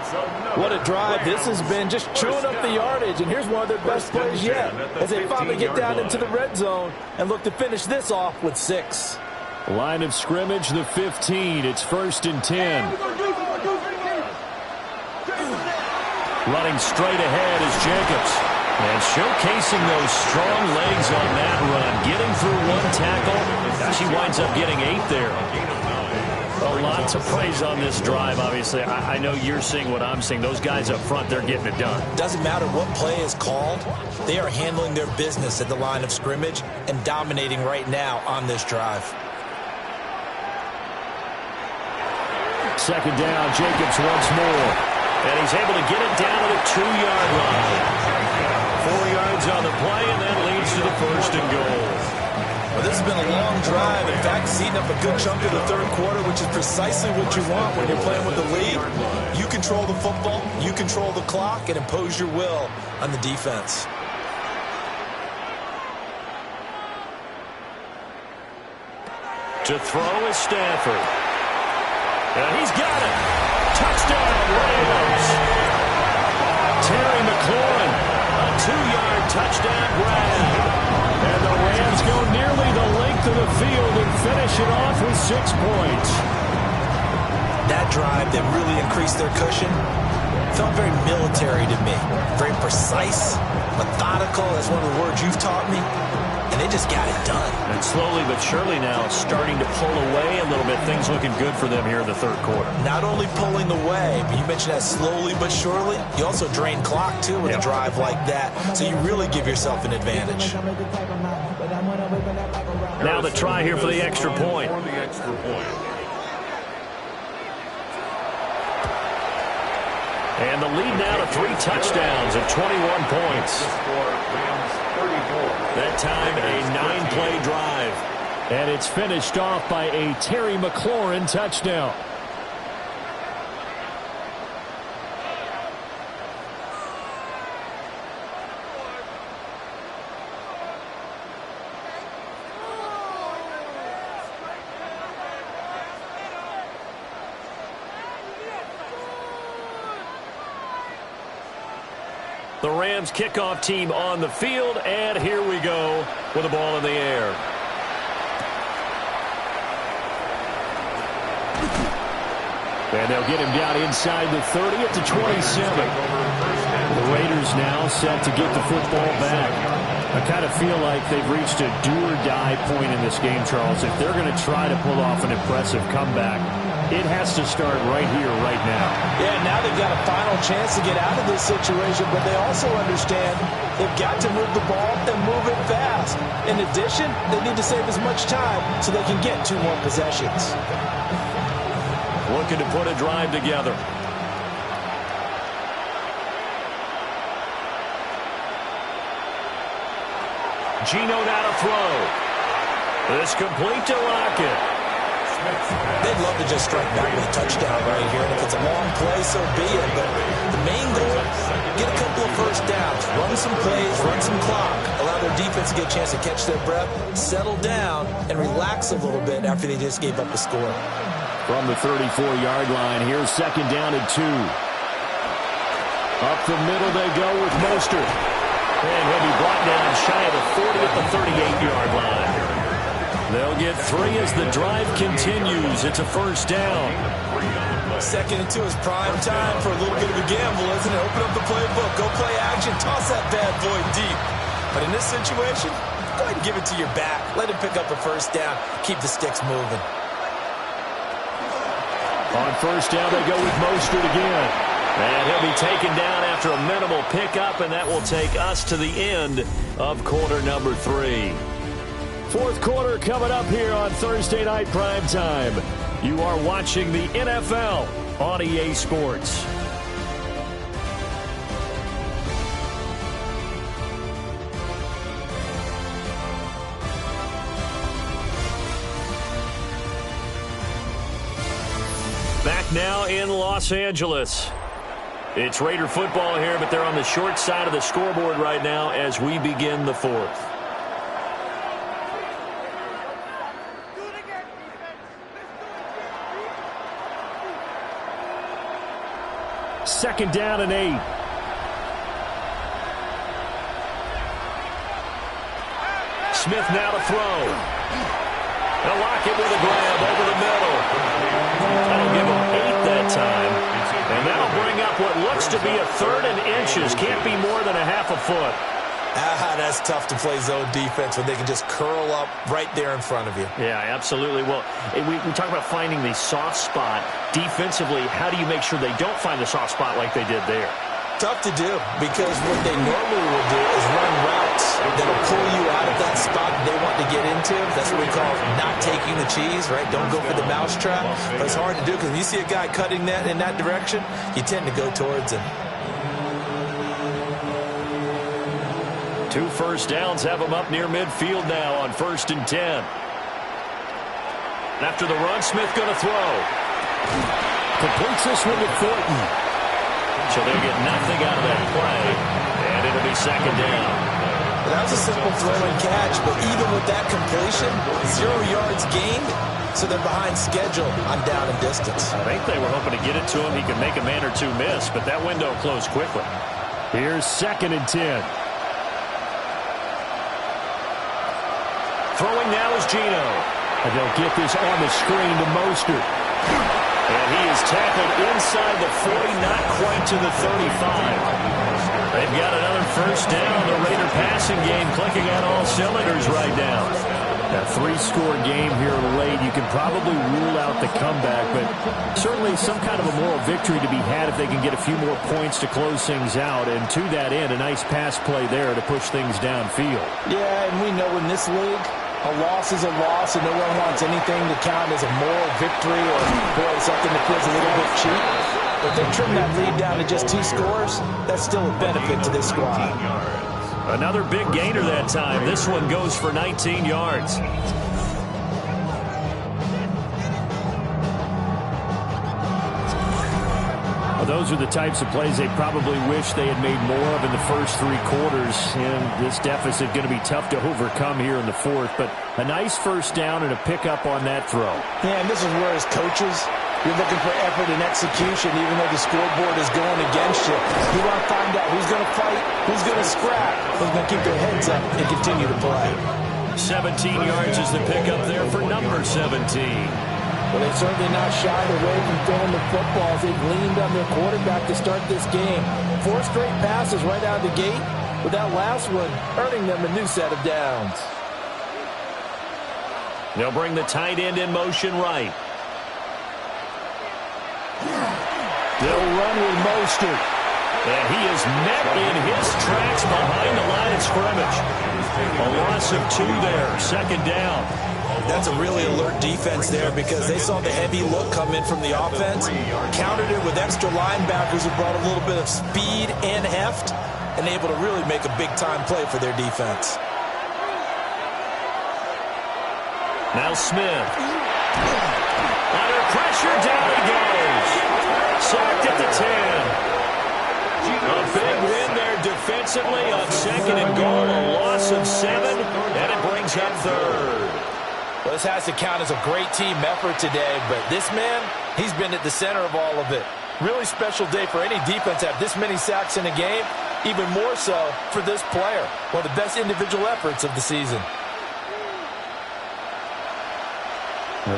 What a drive this has been, just chewing up the yardage. And here's one of their best plays yet as they finally get down into the red zone and look to finish this off with 6. Line of scrimmage, the 15. It's 1st and 10. Running straight ahead is Jacobs. And showcasing those strong legs on that run. Getting through 1 tackle. Now she winds up getting 8 there. Well, lots of praise on this drive, obviously. I know you're seeing what I'm seeing. Those guys up front, they're getting it done. Doesn't matter what play is called. They are handling their business at the line of scrimmage and dominating right now on this drive. 2nd down, Jacobs once more. And he's able to get it down to the 2-yard line. 4 yards on the play, and that leads to the 1st and goal. Well, this has been a long drive. In fact, it's eating up a good chunk of the 3rd quarter, which is precisely what you want when you're playing with the lead. You control the football, you control the clock, and impose your will on the defense. To throw is Stafford. And he's got it. Touchdown, Rams. Terry McLaurin, a 2-yard touchdown grab. And the Rams go nearly the length of the field and finish it off with 6 points. That drive that really increased their cushion, Felt very military to me. Very precise, methodical. That's one of the words you've taught me. And they just got it done. And slowly but surely now starting to pull away a little bit. Things looking good for them here in the third quarter. Not only pulling away, but you mentioned that slowly but surely. You also drain clock, too, with a drive like that. So you really give yourself an advantage. Now the try here for the extra point. And the lead now to 3 touchdowns at 21 points. That time a 9-play drive. And it's finished off by a Terry McLaurin touchdown. The Rams kickoff team on the field, and here we go with the ball in the air. And they'll get him down inside the 30 at the 27. The Raiders now set to get the football back. I kind of feel like they've reached a do-or-die point in this game, Charles. If they're going to try to pull off an impressive comeback, it has to start right here, right now. Yeah, now they've got a final chance to get out of this situation, but they also understand they've got to move the ball and move it fast. In addition, they need to save as much time so they can get 2 more possessions. Looking to put a drive together. Geno now to throw. This complete to Lockett. They'd love to just strike back with a touchdown right here. And if it's a long play, so be it. But the main goal, get a couple of first downs, run some plays, run some clock, allow their defense to get a chance to catch their breath, settle down, and relax a little bit after they just gave up a score. From the 34-yard line, here's second down and 2. Up the middle they go with Mostert. And he'll be brought down shy of the 40 at the 38-yard line. They'll get 3 as the drive continues. It's a first down. Second and 2 is prime time for a little bit of a gamble, isn't it? Open up the playbook, go play action, toss that bad boy deep. But in this situation, go ahead and give it to your back. Let him pick up a first down. Keep the sticks moving. On first down, they go with Mostert again. And he'll be taken down after a minimal pickup, and that will take us to the end of quarter number 3. Fourth quarter coming up here on Thursday Night Primetime. You are watching the NFL on EA Sports. Back now in Los Angeles. It's Raider football here, but they're on the short side of the scoreboard right now as we begin the fourth. Second down and 8. Smith now to throw. They'll lock it with a grab over the middle. That'll give him 8 that time. And that'll bring up what looks to be a 3rd and inches. Can't be more than a half a foot. That's tough to play zone defense when they can just curl up right there in front of you. Yeah, absolutely. Well, we talk about finding the soft spot. Defensively, how do you make sure they don't find the soft spot like they did there? Tough to do, because what they normally will do is run routes that'll pull you out of that spot they want to get into. That's what we call not taking the cheese, right? Don't go for the mousetrap. But it's hard to do because when you see a guy cutting that in that direction, you tend to go towards him. 2 first downs have them up near midfield now on 1st and 10. After the run, Smith going to throw. Completes this one to Thornton. So they'll get nothing out of that play, and it'll be second down. Well, that was a simple throw and catch, but even with that completion, 0 yards gained, so they're behind schedule on down and distance. I think they were hoping to get it to him. He could make a man or 2 miss, but that window closed quickly. Here's second and 10. Throwing now is Geno. And they'll get this on the screen to Mostert. And he is tackled inside the 40, not quite to the 35. They've got another first down. The Raider passing game clicking on all cylinders right now. A 3-score game here late. You can probably rule out the comeback, but certainly some kind of a moral victory to be had if they can get a few more points to close things out. And to that end, a nice pass play there to push things downfield. Yeah, and we know in this league, a loss is a loss, and no one wants anything to count as a moral victory or, boy, something that feels a little bit cheap. But they trim that lead down to just 2 scores. That's still a benefit to this squad. Another big gainer that time. This one goes for 19 yards. Well, those are the types of plays they probably wish they had made more of in the first 3 quarters. And this deficit going to be tough to overcome here in the 4th. But a nice first down and a pickup on that throw. Yeah, and this is where as coaches, you're looking for effort and execution, even though the scoreboard is going against you. You want to find out who's going to fight, who's going to scrap, who's going to keep their heads up and continue to play. 17 yards is the pickup there for number 17. Well, they've certainly not shied away from throwing the footballs. They've leaned on their quarterback to start this game. 4 straight passes right out of the gate, with that last one earning them a new set of downs. They'll bring the tight end in motion right. They'll run with Mostert. And he is met in his tracks behind the line of scrimmage. A loss of 2 there, 2nd down. That's a really alert defense there because they saw the heavy look come in from the offense, countered it with extra linebackers who brought a little bit of speed and heft, and able to really make a big-time play for their defense. Now Smith. Under pressure, down he goes. Sacked at the 10. A big win there defensively on 2nd and goal. A loss of 7, and it brings up 3rd. Well, this has to count as a great team effort today, but this man, he's been at the center of all of it. Really special day for any defense to have this many sacks in a game, even more so for this player. One of the best individual efforts of the season.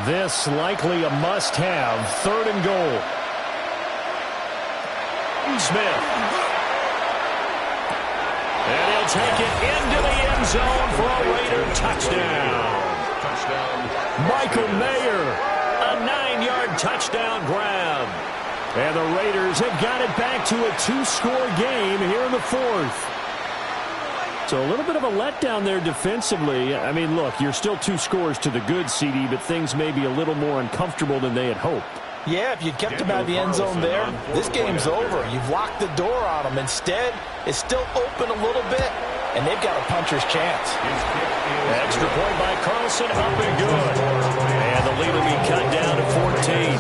This likely a must-have. 3rd and goal. Smith. And he'll take it into the end zone for a Raider touchdown. Michael Mayer, a 9-yard touchdown grab. And the Raiders have got it back to a 2-score game here in the 4th. So a little bit of a letdown there defensively. I mean, look, you're still 2 scores to the good, CD, but things may be a little more uncomfortable than they had hoped. Yeah, if you kept him out of the end zone there, this game's over. You've locked the door on him. Instead, it's still open a little bit, and they've got a puncher's chance. Extra point by Carlson, up and good. And the lead will be cut down to 14.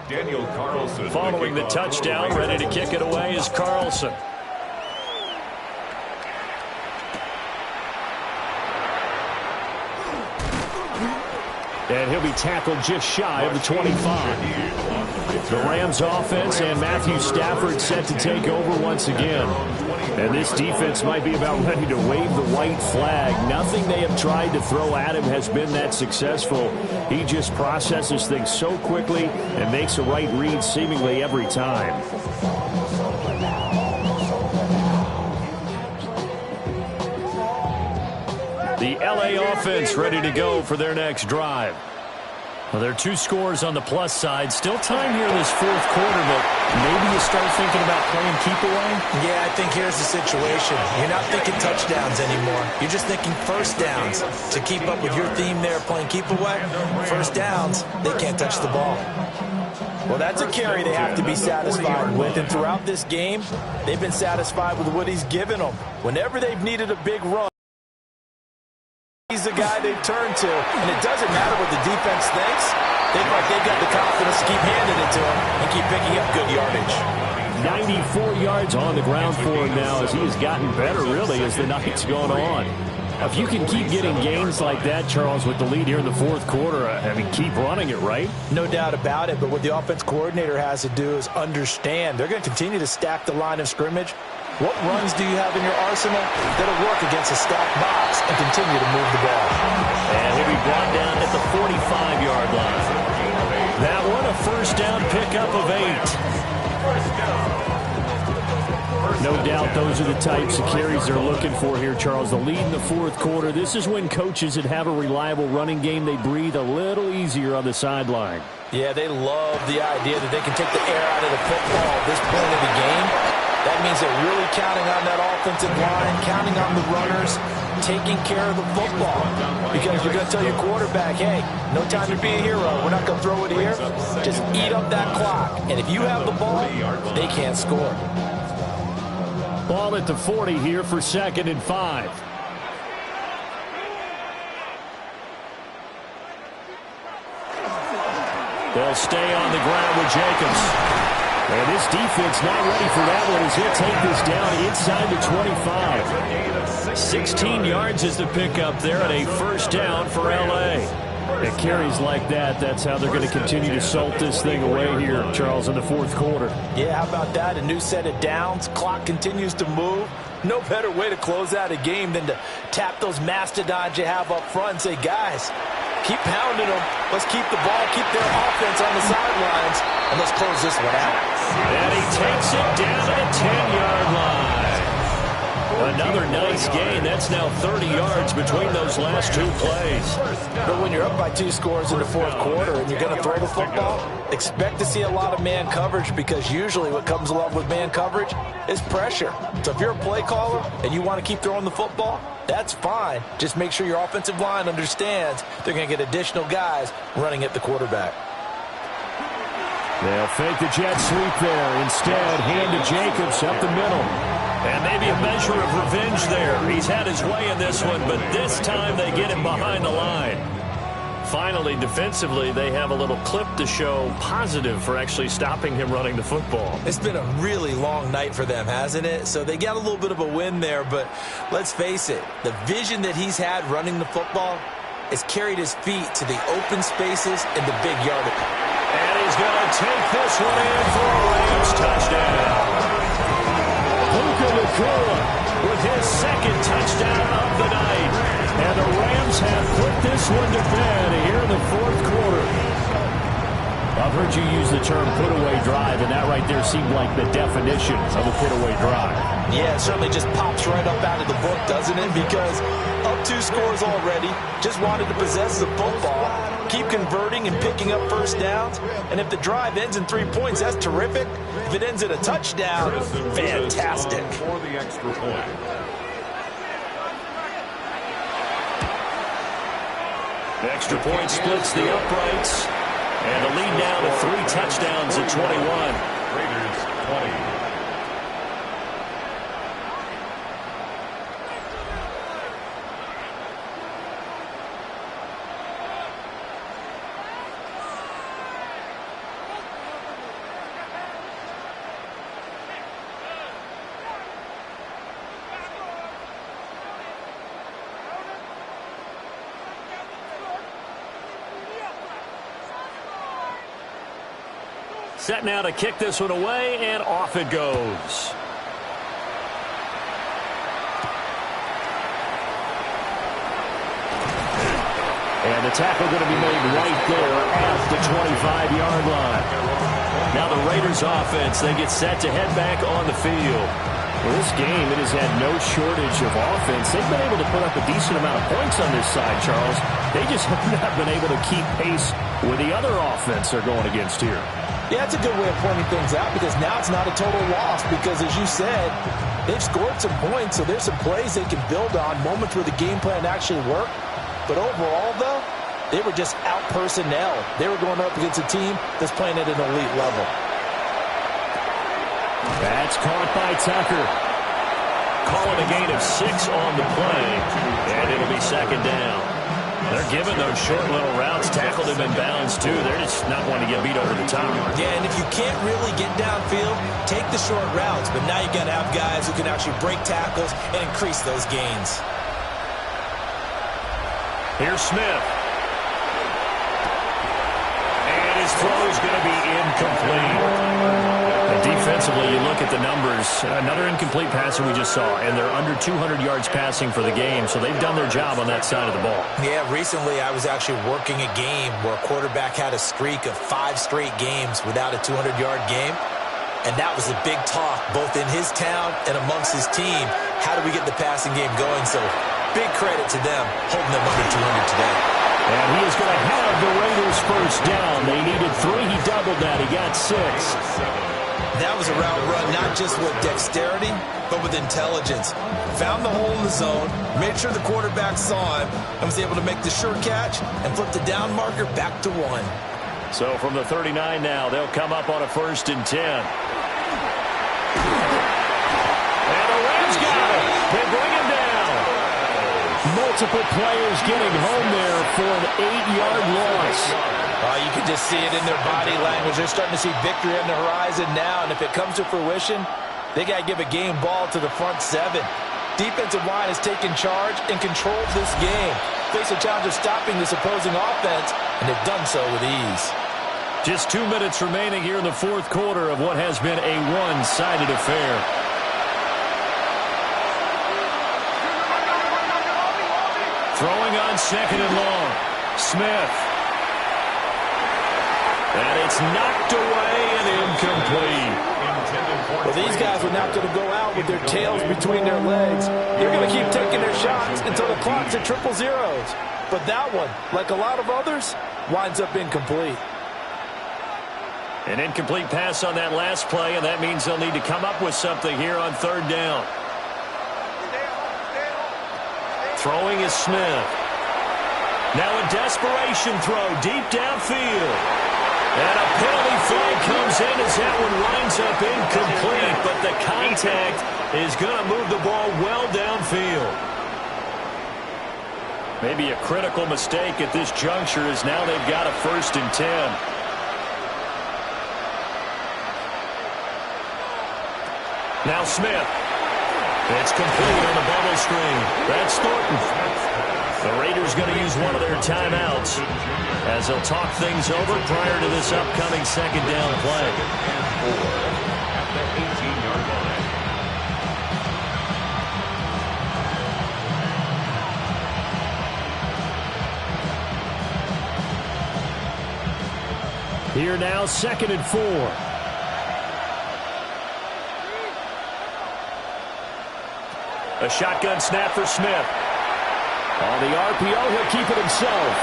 Daniel Carlson. Following the touchdown, ready to kick it away is Carlson. And he'll be tackled just shy of the 25. The Rams offense and Matthew Stafford set to take over once again. And this defense might be about ready to wave the white flag. Nothing they have tried to throw at him has been that successful. He just processes things so quickly and makes a right read seemingly every time. The LA offense ready to go for their next drive. Well, there are 2 scores on the plus side. Still time here in this 4th quarter, but maybe you start thinking about playing keep away? Yeah, I think here's the situation. You're not thinking touchdowns anymore. You're just thinking first downs. To keep up with your theme there, playing keep away, first downs, they can't touch the ball. Well, that's a carry they have to be satisfied with, and throughout this game, they've been satisfied with what he's given them. Whenever they've needed a big run, he's the guy they've turned to, and it doesn't matter what the defense thinks. They look like they've got the confidence to keep handing it to him and keep picking up good yardage. 94 yards on the ground for him now as he has gotten better, really, as the night's gone on. If you can keep getting gains like that, Charles, with the lead here in the fourth quarter, I mean, keep running it, right? No doubt about it, but what the offense coordinator has to do is understand. They're going to continue to stack the line of scrimmage. What runs do you have in your arsenal that'll work against a stacked box and continue to move the ball? And he'll be brought down at the 45-yard line. That one, a first down pickup of 8. No doubt those are the types of carries they're looking for here, Charles. The lead in the fourth quarter. This is when coaches that have a reliable running game, they breathe a little easier on the sideline. Yeah, they love the idea that they can take the air out of the football at this point of the game. That means they're really counting on that offensive line, counting on the runners, taking care of the football. Because you're going to tell your quarterback, hey, no time to be a hero. We're not going to throw it here. Just eat up that clock. And if you have the ball, they can't score. Ball at the 40 here for 2nd and 5. They'll stay on the ground with Jacobs. And this defense not ready for that one as he'll take this down inside the 25. 16 yards is the pickup there and a first down for L.A. It carries like that. That's how they're going to continue to salt this thing away here, Charles, in the fourth quarter. Yeah, how about that? A new set of downs. Clock continues to move. No better way to close out a game than to tap those mastodons you have up front and say, guys, keep pounding them. Let's keep the ball, keep their offense on the sidelines, and let's close this one out. And he takes it down to the 10-yard line. Another nice gain. That's now 30 yards between those last two plays. But when you're up by 2 scores in the fourth quarter and you're going to throw the football, expect to see a lot of man coverage because usually what comes along with man coverage is pressure. So if you're a play caller and you want to keep throwing the football, that's fine. Just make sure your offensive line understands they're going to get additional guys running at the quarterback. They'll fake the jet sweep there. Instead, hand to Jacobs up the middle. And maybe a measure of revenge there. He's had his way in this one, but this time they get him behind the line. Finally, defensively, they have a little clip to show positive for actually stopping him running the football. It's been a really long night for them, hasn't it? So they got a little bit of a win there, but let's face it, the vision that he's had running the football has carried his feet to the open spaces and the big yardage. And he's going to take this one in for a Rams touchdown. Puka Nacua with his 2nd touchdown of the night. And the Rams have put this one to bed here in the fourth quarter. I've heard you use the term put-away drive, and that right there seemed like the definition of a put-away drive. Yeah, it certainly just pops right up out of the book, doesn't it? Because up 2 scores already, just wanted to possess the football, keep converting and picking up first downs. And if the drive ends in 3 points, that's terrific. If it ends in a touchdown, fantastic. For the extra point. The extra point splits the uprights. And the lead down to 3 touchdowns at 21. Raiders 20. Set now to kick this one away, and off it goes. And the tackle going to be made right there at the 25-yard line. Now the Raiders offense, they get set to head back on the field. Well, this game, it has had no shortage of offense. They've been able to put up a decent amount of points on this side, Charles. They just have not been able to keep pace with the other offense they're going against here. Yeah, it's a good way of pointing things out because now it's not a total loss because, as you said, they've scored some points, so there's some plays they can build on, moments where the game plan actually worked. But overall, though, they were just out personnel. They were going up against a team that's playing at an elite level. That's caught by Tucker. Calling a gain of 6 on the play, and it'll be 2nd down. They're giving those short little routes. Tackled him in bounds, too. They're just not wanting to get beat over the top. Yeah, and if you can't really get downfield, take the short routes. But now you got to have guys who can actually break tackles and increase those gains. Here's Smith. And his throw is going to be incomplete. Defensively, you look at the numbers. Another incomplete passer we just saw, and they're under 200 yards passing for the game, so they've done their job on that side of the ball. Yeah, recently I was actually working a game where a quarterback had a streak of 5 straight games without a 200-yard game, and that was a big talk both in his town and amongst his team. How do we get the passing game going? So big credit to them holding them under 200 today. And he is going to have the Raiders first down. They needed 3. He doubled that. He got 6. That was a route run not just with dexterity, but with intelligence. Found the hole in the zone, made sure the quarterback saw him, and was able to make the sure catch and flip the down marker back to 1. So from the 39 now, they'll come up on a 1st and 10. And the Rams got him. They bring him down. Multiple players getting home there for an 8-yard loss. You can just see it in their body language. They're starting to see victory on the horizon now, and if it comes to fruition, they got to give a game ball to the front 7. Defensive line has taken charge and controlled this game. Face a challenge of stopping this opposing offense, and they've done so with ease. Just 2 minutes remaining here in the 4th quarter of what has been a one-sided affair. Throwing on 2nd and long. Smith. And it's knocked away and incomplete. Well, these guys are not going to go out with their tails between their legs. They're going to keep taking their shots until the clock's at 000. But that one, like a lot of others, winds up incomplete. An incomplete pass on that last play, and that means they'll need to come up with something here on 3rd down. Throwing is Smith. Now a desperation throw deep downfield. And a penalty flag comes in as that one winds up incomplete, but the contact is going to move the ball well downfield. Maybe a critical mistake at this juncture as now they've got a 1st and 10. Now Smith. It's complete on the bubble screen. That's Thornton. The Raiders going to use one of their timeouts as they'll talk things over prior to this upcoming 2nd down play. At the 18-yard line. Here now, 2nd and 4. A shotgun snap for Smith. On the RPO, he'll keep it himself.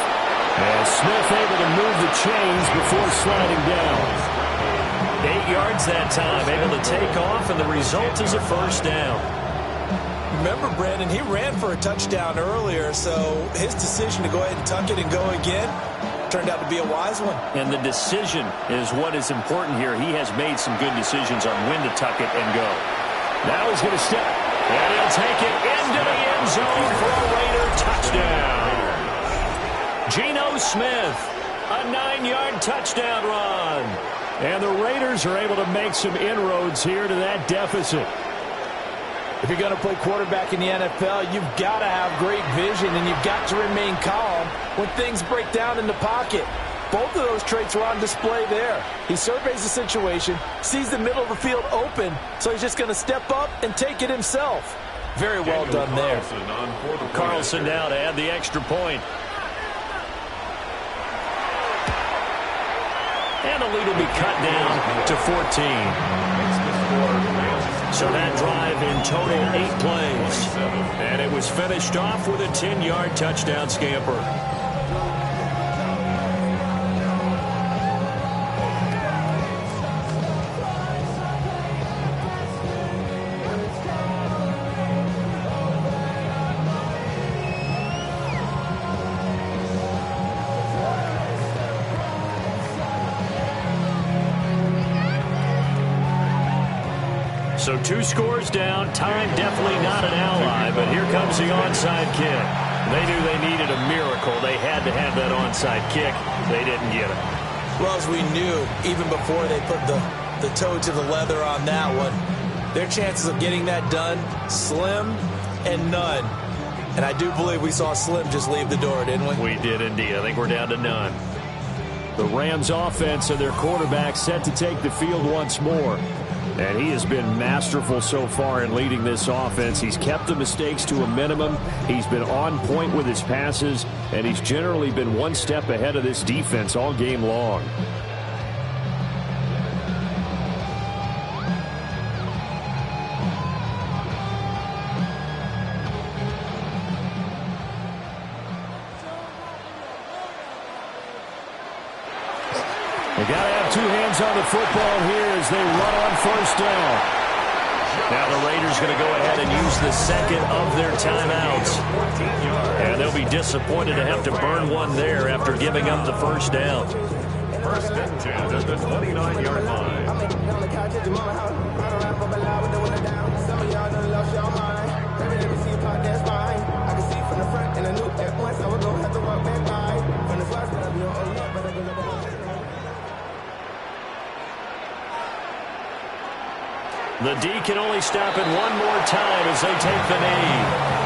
And Smith able to move the chains before sliding down. 8 yards that time, able to take off, and the result is a 1st down. Remember, Brandon, he ran for a touchdown earlier, so his decision to go ahead and tuck it and go again turned out to be a wise one. And the decision is what is important here. He has made some good decisions on when to tuck it and go. Now he's going to step, and he'll take it into the end zone for a Raider touchdown. Geno Smith, a 9-yard touchdown run. And the Raiders are able to make some inroads here to that deficit. If you're going to play quarterback in the NFL, you've got to have great vision, and you've got to remain calm when things break down in the pocket. Both of those traits were on display there. He surveys the situation, sees the middle of the field open, so he's just going to step up and take it himself. Very well done there. Carlson now to add the extra point. And the lead will be cut down to 14. So that drive in total 8 plays. And it was finished off with a 10-yard touchdown scamper. So 2 scores down. Time definitely not an ally, but here comes the onside kick. They knew they needed a miracle. They had to have that onside kick. They didn't get it. Well, as we knew, even before they put the toe to the leather on that one, their chances of getting that done, slim and none. And I do believe we saw Slim just leave the door, didn't we? We did indeed. I think we're down to none. The Rams offense and their quarterback set to take the field once more. And he has been masterful so far in leading this offense. He's kept the mistakes to a minimum. He's been on point with his passes. And he's generally been one step ahead of this defense all game long. They got to have two hands on the football here as they run on first down. Now the Raiders going to go ahead and use the second of their timeouts. And they'll be disappointed to have to burn one there after giving up the first down. First and 10 at the 29-yard line. The D can only stop it one more time as they take the knee.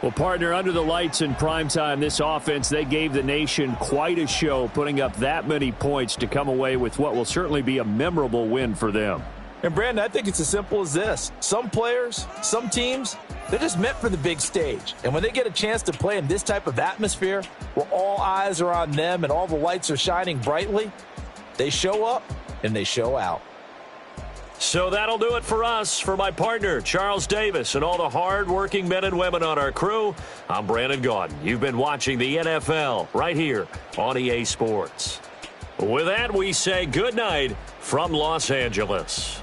Well, partner, under the lights in primetime, this offense, they gave the nation quite a show, putting up that many points to come away with what will certainly be a memorable win for them. And, Brandon, I think it's as simple as this. Some players, some teams, they're just meant for the big stage. And when they get a chance to play in this type of atmosphere, where all eyes are on them and all the lights are shining brightly, they show up and they show out. So that'll do it for us. For my partner, Charles Davis, and all the hard-working men and women on our crew, I'm Brandon Gaudin. You've been watching the NFL right here on EA Sports. With that, we say good night from Los Angeles.